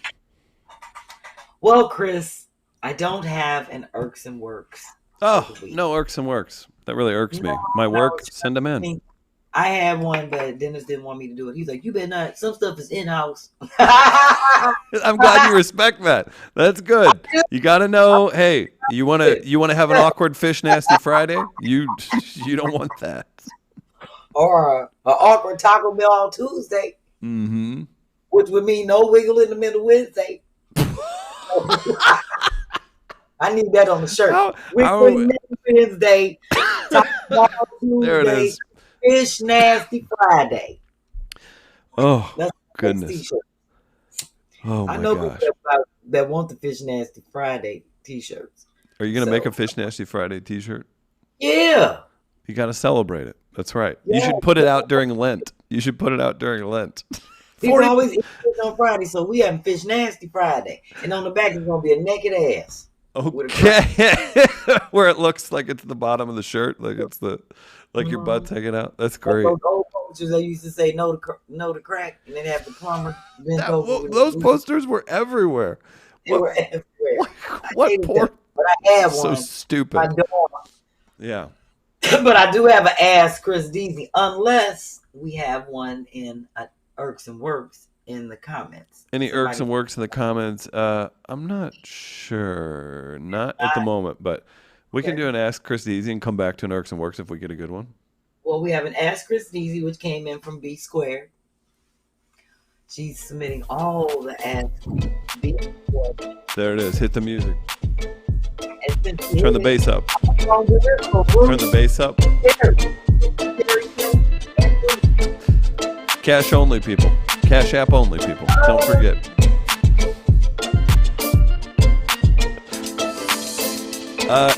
Well, Chris, I don't have an irksome works. Oh, no irksome works. That really irks me. My work, send them in. I had one, but Dennis didn't want me to do it. He's like, "You better not. Some stuff is in-house." I'm glad you respect that. That's good. You got to know. Hey, you want to have an awkward fish nasty Friday? You don't want that. Or an awkward Taco Bell on Tuesday, which would mean no wiggle in the middle Wednesday. I need that on the shirt. Wednesday, Taco Bell Tuesday. There it is. Fish Nasty Friday. Oh, goodness. Oh, my I know gosh. people that want the Fish Nasty Friday t-shirts. Are you going to make a Fish Nasty Friday t-shirt? Yeah. You got to celebrate it. That's right. Yeah. You should put it out during Lent. People always eat fish on Friday, so we having Fish Nasty Friday. And on the back is going to be a naked ass. Okay. Where it looks like it's the bottom of the shirt, like it's your butt's hanging out. That's great. Those old posters they used to say no to crack, and then have the plumber. Those posters were everywhere. They were everywhere. What poor? But I had one. So stupid. My dog. Yeah. But I do have an Ask Chris Deasy, unless we have one in Irksome Works in the comments. Any Irksome Works in the comments? I'm not sure. Not at the moment, but We can do an Ask Chris Easy and come back to an Irks and Works if we get a good one. Well, we have an Ask Chris Easy, which came in from B Squared. She's submitting all the Ask B Squared. There it is. Hit the music. Turn Turn the bass up. Turn the bass up. Cash only, people. Cash app only, people. Don't forget.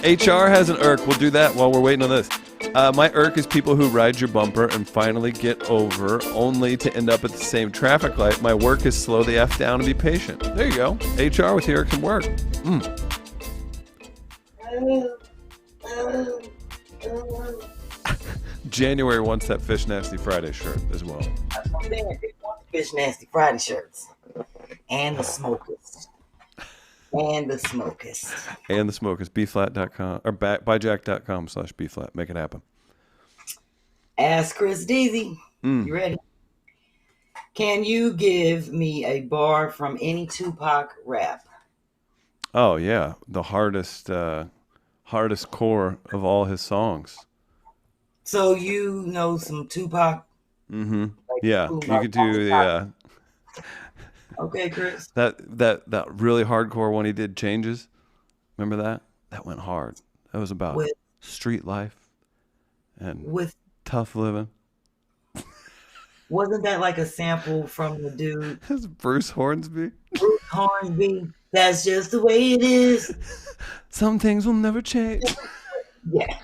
HR has an irk. We'll do that while we're waiting on this. My irk is people who ride your bumper and finally get over only to end up at the same traffic light. My work is slow the F down and be patient. There you go. HR with your irk and work. January wants that Fish Nasty Friday shirt as well. That's what I'm saying. They want the Fish Nasty Friday shirts. And the smokers. And the smokers. And the smokers. BPhlat.com or buyjack.com/BPhlat. Make it happen. Ask Chris Deasy. You ready? Can you give me a bar from any Tupac rap? Oh yeah, the hardest core of all his songs. So you know some Tupac? Mm-hmm. Like Yeah, Tupac, you could do the Okay, Chris. that really hardcore one he did, Changes. Remember that? That went hard. That was about street life and tough living. Wasn't that like a sample from the dude? That's Bruce Hornsby. Bruce Hornsby. That's just the way it is. Some things will never change. Yeah.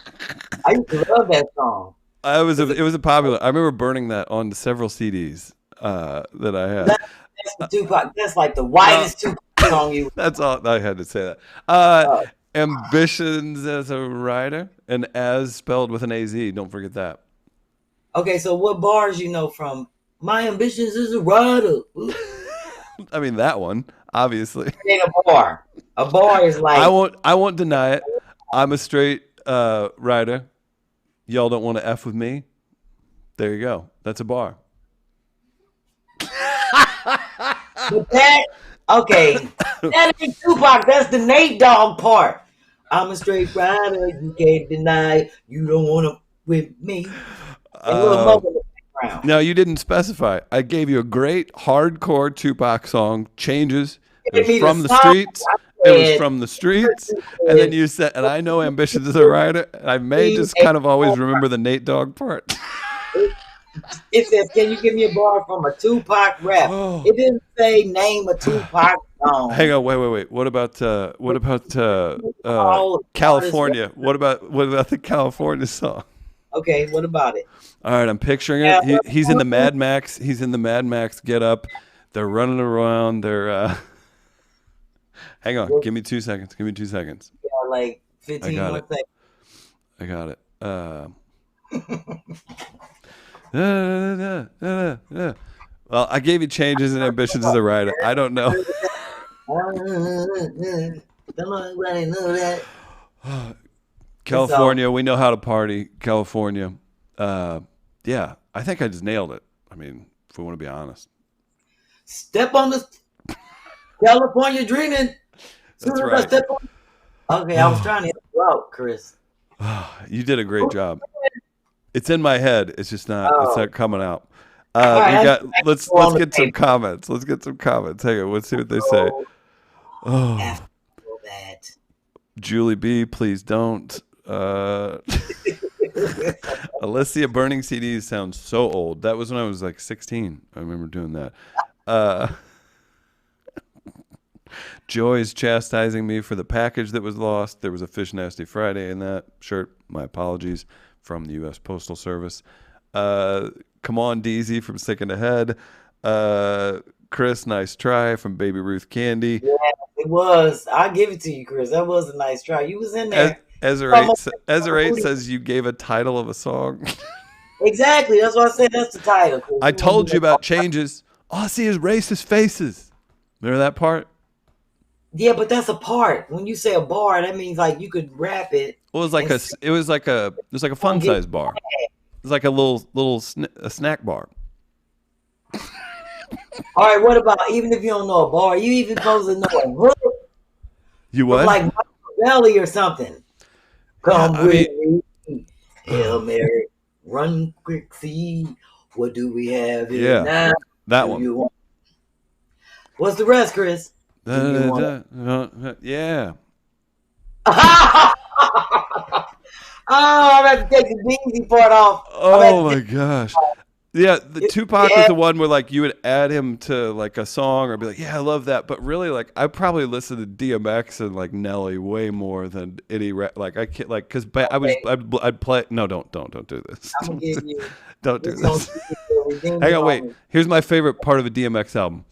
I used to love that song. It was a popular. I remember burning that on several CDs that I had. That's the Tupac. That's like the whitest Tupac song you. That's all I had to say. That ambitions as a writer and as spelled with an AZ. Don't forget that. Okay, so what bars you know from My Ambitions as a Writer? I mean that one, obviously. It ain't a bar. A bar is like I won't deny it. I'm a straight writer. Y'all don't want to F with me. There you go. That's a bar. But that ain't Tupac. That's the Nate Dogg part. I'm a straight rider. You can't deny. You don't want to with me. And little mother in the background. No, you didn't specify. I gave you a great hardcore Tupac song, Changes. It was from the streets. It was from the streets. And then you said, and I know ambitions as a writer. And I may just kind of always remember the Nate Dogg part. It says, can you give me a bar from a Tupac rap? Oh. It didn't say name a Tupac song. Hang on, wait. What about California? What about the California song? Okay, what about it? All right, I'm picturing it. He's in the Mad Max. He's in the Mad Max get up. They're running around. They're hang on, give me 2 seconds. Yeah, like 15 more seconds. I got it. Well, I gave you Changes and Ambitions as a writer. I don't know. Nobody know that. California, we know how to party. California. Yeah, I think I just nailed it. I mean, if we want to be honest. Step on the California dreaming. That's right. Okay, I was trying to help you out, Chris. You did a great job. It's in my head. It's just not. It's not coming out. Let's get some comments. Let's get some comments. Hang on. Let's see what they say. Oh, Julie B, please don't. Alessia burning CDs sounds so old. That was when I was like 16. I remember doing that. Joy's chastising me for the package that was lost. There was a Fish Nasty Friday in that shirt. My apologies from the U.S. Postal Service. Come on, DZ from Sticking Ahead. Chris, nice try from Baby Ruth Candy. Yeah, it was. I'll give it to you, Chris. That was a nice try. You was in there. Ezra 8 says you gave a title of a song. Exactly. That's why I said that's the title. Chris. I told you about Changes. All I see is racist faces. Remember that part? Yeah, but that's a part. When you say a bar, that means like you could rap it. Well, it was like a fun size bar. It was like a little snack bar. All right, what about even if you don't know a bar, you even supposed to know a hook? You what? Like Belly or something. Come with me. Hail Mary, run quick, see. What do we have here now? That one. What's the rest, Chris? Yeah. I have to take the Beansy part off. Oh my gosh. Yeah, the Tupac was the one where like you would add him to like a song or be like, yeah, I love that. But really, like I probably listen to DMX and like Nelly way more than any like I can't like because I'd play. No, don't do this. I'm gonna give you. Don't do this. Hang on, wait. Here's my favorite part of a DMX album.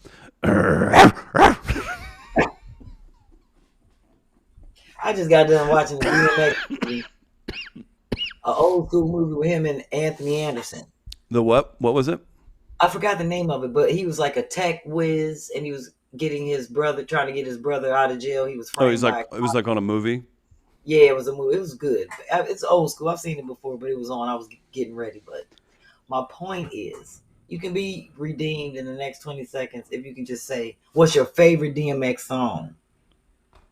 I just got done watching the DMX movie, an old school movie with him and Anthony Anderson. The what? What was it? I forgot the name of it, but he was like a tech whiz, and he was trying to get his brother out of jail. He was framed it was like on a movie? Yeah, it was a movie. It was good. It's old school. I've seen it before, but it was on. I was getting ready. But my point is, you can be redeemed in the next 20 seconds if you can just say, what's your favorite DMX song?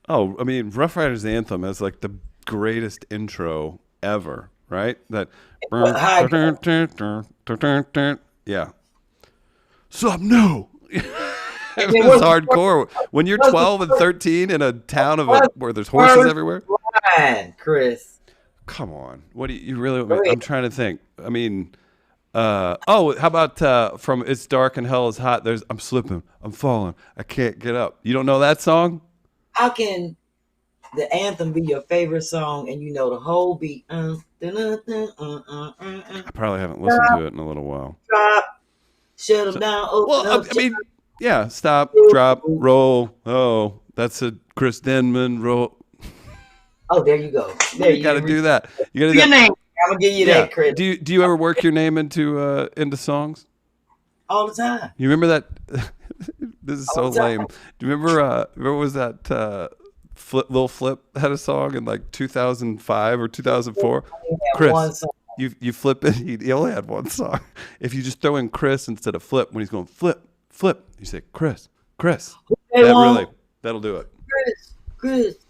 Oh, I mean, Rough Riders Anthem is like the greatest intro ever, right? That. Yeah. Sup, no. It was hardcore. When you're 12 and 13 in a town where there's horses everywhere. Chris. Come on. What do you really? I'm trying to think. I mean, how about from It's Dark and Hell is Hot? I'm slipping. I'm falling. I can't get up. You don't know that song? How can the anthem be your favorite song and you know the whole beat? I probably haven't listened to it in a little while. Drop, shut them down. I mean, yeah, stop, drop, roll. Oh, that's a Chris Denman roll. Oh, there you go. You got to do that. You got to do your that. name. I'm gonna give you that, Chris. Do you ever work your name into songs? All the time. You remember that? This is so lame. Do you remember? Was that Lil Flip had a song in like 2005 or 2004? Chris, you flip it. He only had one song. If you just throw in Chris instead of Flip when he's going flip, you say Chris. That'll do it. Chris.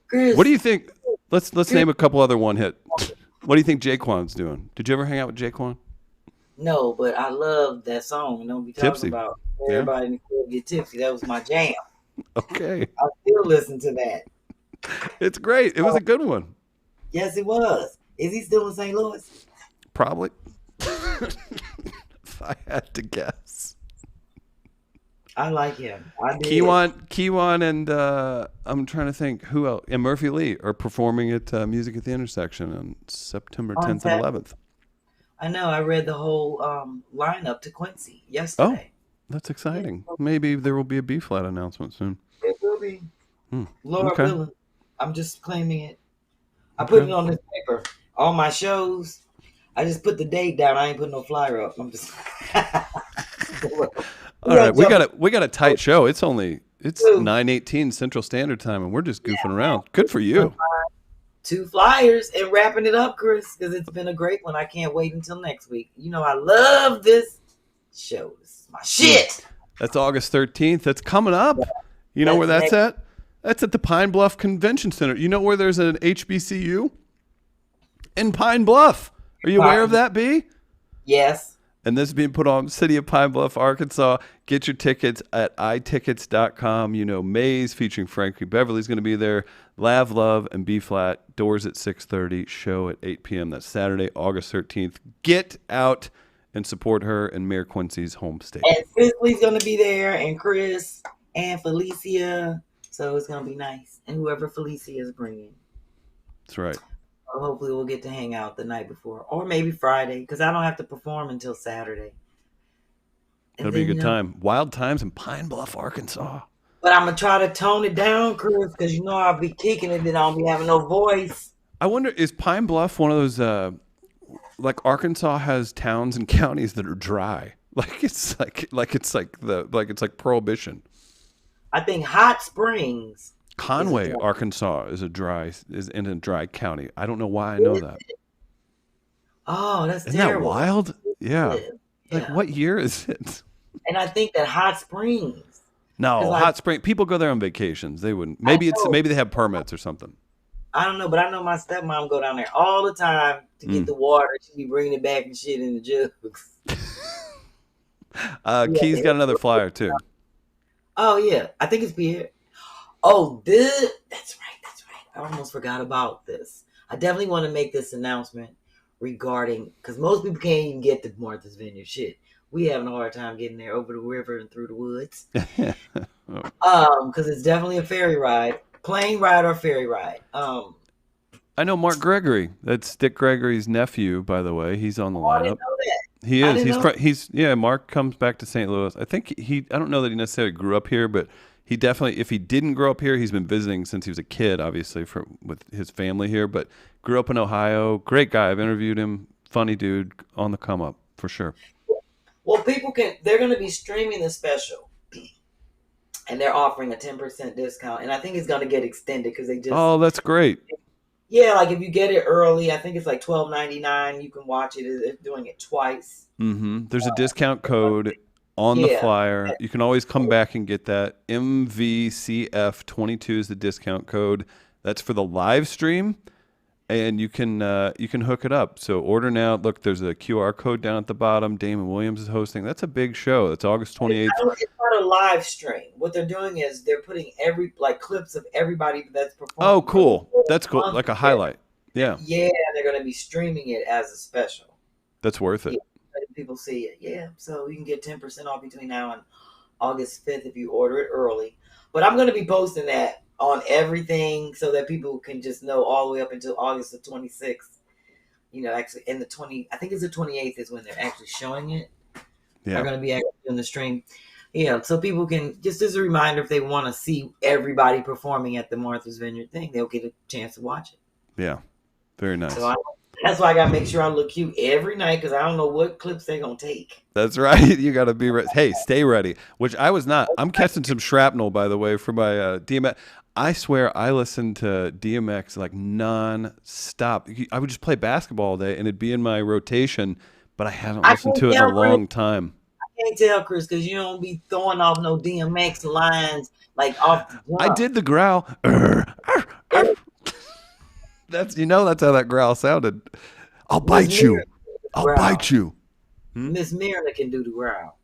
What do you think? Let's name a couple other one hit. What do you think Jaquan's doing? Did you ever hang out with Jaquan? No, but I love that song. You know, we talking about everybody in the club get tipsy. That was my jam. Okay. I still listen to that. It's great. It was a good one. Yes, it was. Is he still in St. Louis? Probably. If I had to guess. I like him. I did. Kiwan and I'm trying to think who else. And Murphy Lee are performing at Music at the Intersection on September 10th and 11th. I know. I read the whole lineup to Quincy yesterday. Oh, that's exciting. Maybe there will be a B-Flat announcement soon. It will be. Lord willing. I'm just claiming it. I put it on this paper. All my shows, I just put the date down. I ain't putting no flyer up. I'm just. All right, we got a tight show. It's 9:18 Central Standard Time, and we're just goofing around. Good for you. 2 flyers and wrapping it up, Chris, because it's been a great one. I can't wait until next week. You know I love this show. This is my shit. That's August 13th. That's coming up. You know where that's at? That's at the Pine Bluff Convention Center. You know where there's an HBCU? In Pine Bluff. Are you aware of that, B? Yes. And this is being put on City of Pine Bluff, Arkansas. Get your tickets at itickets.com. You know, Maze featuring Frankie Beverly's going to be there. Lav Love and B-Flat. Doors at 6:30. Show at 8 p.m. That's Saturday, August 13th. Get out and support her in Mayor Quincy's home state. And Cicely's going to be there, and Chris, and Felicia. So it's going to be nice. And whoever Felicia is bringing. That's right. So hopefully we'll get to hang out the night before. Or maybe Friday, because I don't have to perform until Saturday. It'll be a good time. Wild times in Pine Bluff, Arkansas. But I'm going to try to tone it down, Chris, because you know I'll be kicking it and I'll be having no voice. I wonder, is Pine Bluff one of those, like Arkansas has towns and counties that are dry? It's like Prohibition. I think Hot Springs. Conway, Arkansas is in a dry county. I don't know why I know that. Oh, that's Isn't terrible. that wild? Yeah. Like, what year is it? And I think that Hot Springs. No, Hot Springs. People go there on vacations. They wouldn't. Maybe they have permits or something. I don't know, but I know my stepmom go down there all the time to get the water. She be bringing it back and shit in the jugs. Key's got another flyer too. Oh yeah, I think it's Pierre. Oh, that's right. I almost forgot about this. I definitely want to make this announcement regarding, because most people can't even get to Martha's Vineyard. Shit, we having a hard time getting there over the river and through the woods. Because it's definitely a ferry ride, plane ride or ferry ride. I know Mark Gregory. That's Dick Gregory's nephew, by the way. He's on the lineup. I didn't know that. He is. Mark comes back to St. Louis. I think I don't know that he necessarily grew up here, but he definitely, if he didn't grow up here, he's been visiting since he was a kid, obviously, with his family here, but grew up in Ohio. Great guy. I've interviewed him. Funny dude, on the come up, for sure. Well, they're going to be streaming the special, and they're offering a 10% discount, and I think it's going to get extended because they just... Oh, that's great. Yeah, like if you get it early, I think it's like $12.99. You can watch it. They're doing it twice. Mm-hmm. There's a discount code on the flyer. You can always come back and get that. MVCF22 is the discount code. That's for the live stream, and you can hook it up. So order now. Look, there's a QR code down at the bottom. Damon Williams is hosting. That's a big show. It's August 28th. It's not a live stream. What they're doing is they're putting clips of everybody that's performing. Oh, cool. That's cool. Like a highlight. Yeah. Yeah, they're going to be streaming it as a special. That's worth it. Yeah, letting people see it. Yeah, so you can get 10% off between now and August 5th if you order it early. But I'm going to be posting that on everything so that people can just know all the way up until August the 26th. You know, actually, I think it's the 28th is when they're actually showing it. Yeah. They're going to be actually doing the stream. Yeah, so people can, just as a reminder, if they want to see everybody performing at the Martha's Vineyard thing, they'll get a chance to watch it. Yeah, very nice. So that's why I got to make sure I look cute every night because I don't know what clips they're going to take. That's right. You got to be ready. Hey, stay ready, which I was not. I'm catching some shrapnel, by the way, for my DMX. I swear I listened to DMX like non-stop. I would just play basketball all day, and it'd be in my rotation, but I haven't listened to it in a long time. I can't tell, Chris, because you don't be throwing off no DMX lines like off the jump. I did the growl. That's how that growl sounded. I'll bite you. I'll bite you. Miss Myrna can do the growl.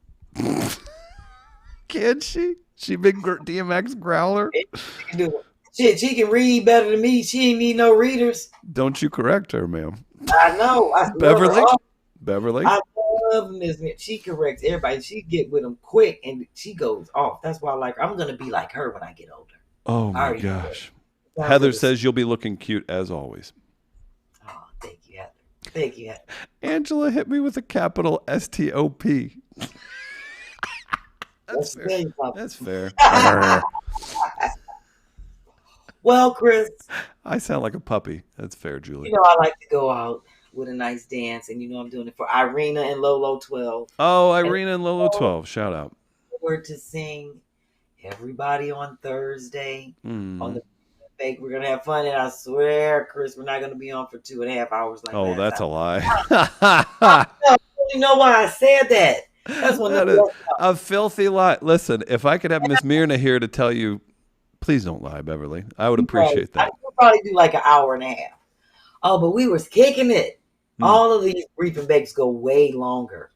Can she? She big DMX growler? Shit, she can read better than me. She ain't need no readers. Don't you correct her, ma'am. I know. Beverly? I love Miss Myrna. She corrects everybody. She get with them quick and she goes off. That's why I like her. I'm going to be like her when I get older. Oh, my gosh. Heather says you'll be looking cute as always. Oh, thank you, Heather. Thank you, Heather. Angela hit me with a capital STOP. That's fair. That's fair. Well, Chris. I sound like a puppy. That's fair, Julie. You know I like to go out with a nice dance, and you know I'm doing it for Irina and Lolo 12. Oh, Irina and Lolo 12. Shout out. We're to sing everybody on Thursday on the fake. We're gonna have fun, and I swear, Chris, we're not gonna be on for 2.5 hours. Like that's a lie. You know why I said that? That's one that is a filthy lie. Listen, if I could have Miss Myrna here to tell you, please don't lie, Beverly. I would appreciate that. I would probably do like an hour and a half. Oh, but we was kicking it. All of these brief and bakes go way longer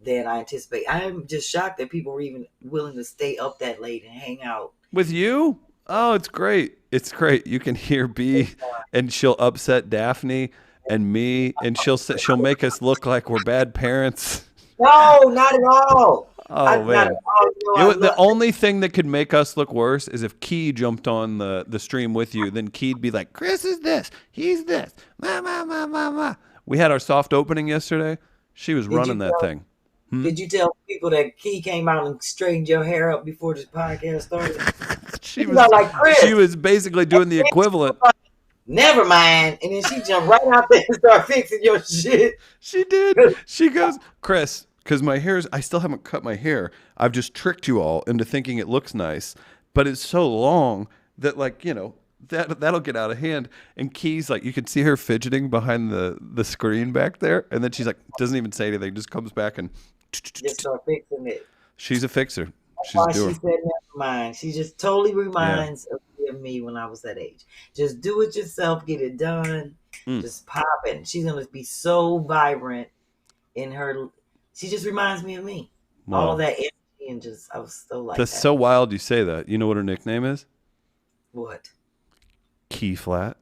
than I anticipate. I'm just shocked that people were even willing to stay up that late and hang out. With you? Oh, it's great. It's great. You can hear B, and she'll upset Daphne and me, and she'll make us look like we're bad parents. No, not at all. Oh, man. The only thing that could make us look worse is if Key jumped on the stream with you. Then Key'd be like, Chris is this. He's this. Ma. We had our soft opening yesterday. She was running that thing. Did you tell people that Key came out and straightened your hair up before this podcast started? She was basically doing the equivalent. Never mind. And then she jumped right out there and started fixing your shit. She did. She goes, Chris, because I still haven't cut my hair. I've just tricked you all into thinking it looks nice, but it's so long that that'll get out of hand. And Key's like, you can see her fidgeting behind the screen back there. And then she's like, doesn't even say anything, just comes back and just start fixing it. She's a fixer. She said never mind. She just totally reminds of the of me when I was that age. Just do it yourself, get it done, just pop it. She's gonna be so vibrant in her. She just reminds me of me. Wow. All that energy and just I was so like That's that. so wild you say that. You know what her nickname is? What? Key-Flat.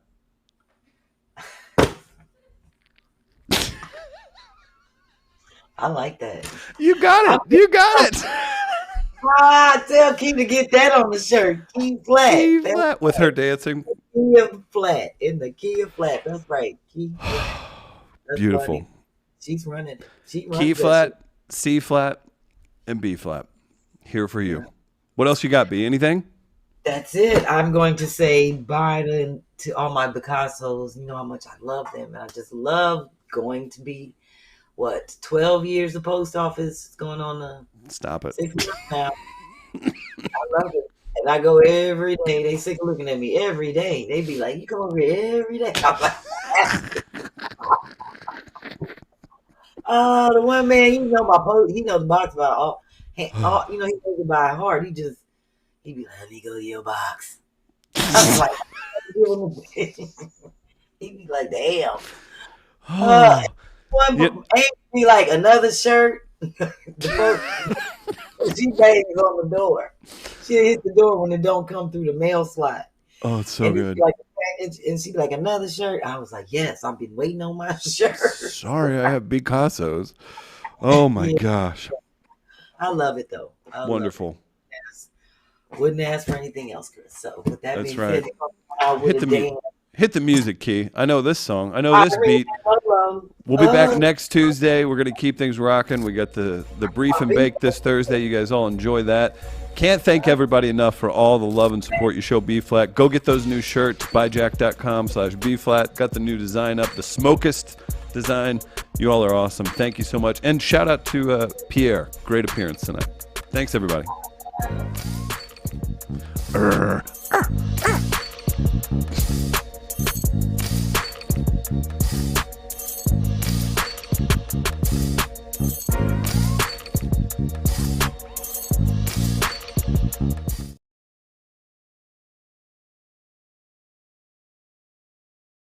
I like that. You got it. You got it. Tell Key to get that on the shirt. Key-Flat. Key-Flat with her dancing. Key-Flat in the Key-Flat. That's right. Key-Flat. That's Beautiful. Funny. She's running it. She runs Key-Flat, C-Flat, and B-Flat. Here for you. What else you got, B? Anything? That's it. I'm going to say bye to all my Picassos. You know how much I love them. And I just love going to be, 12 years of post office going on Stop it. 6 months now. I love it. And I go every day. They sick of looking at me every day. They be like, you come over here every day. I'm like, the one man, he know my post, he knows the box about all he knows it by heart. He be like, let me go to your box. I was like, he be like, damn. One ain't be like another shirt. She bangs on the door. She hit the door when it don't come through the mail slot. Oh, it's so good. And she be like, another shirt. I was like, yes, I've been waiting on my shirt. Sorry, I have Picassos. Oh my gosh. I love it though. Wonderful. Wouldn't ask for anything else, Chris. So with that being right. said, hit the music, Key. I know this song. I know this beat. We'll be back next Tuesday. We're going to keep things rocking. We got the Brief and Bake this Thursday. You guys all enjoy that. Can't thank everybody enough for all the love and support you show B-Flat. Go get those new shirts, buyjack.com/B-Flat. Got the new design up, the smokest design. You all are awesome. Thank you so much. And shout out to Pierre. Great appearance tonight. Thanks, everybody.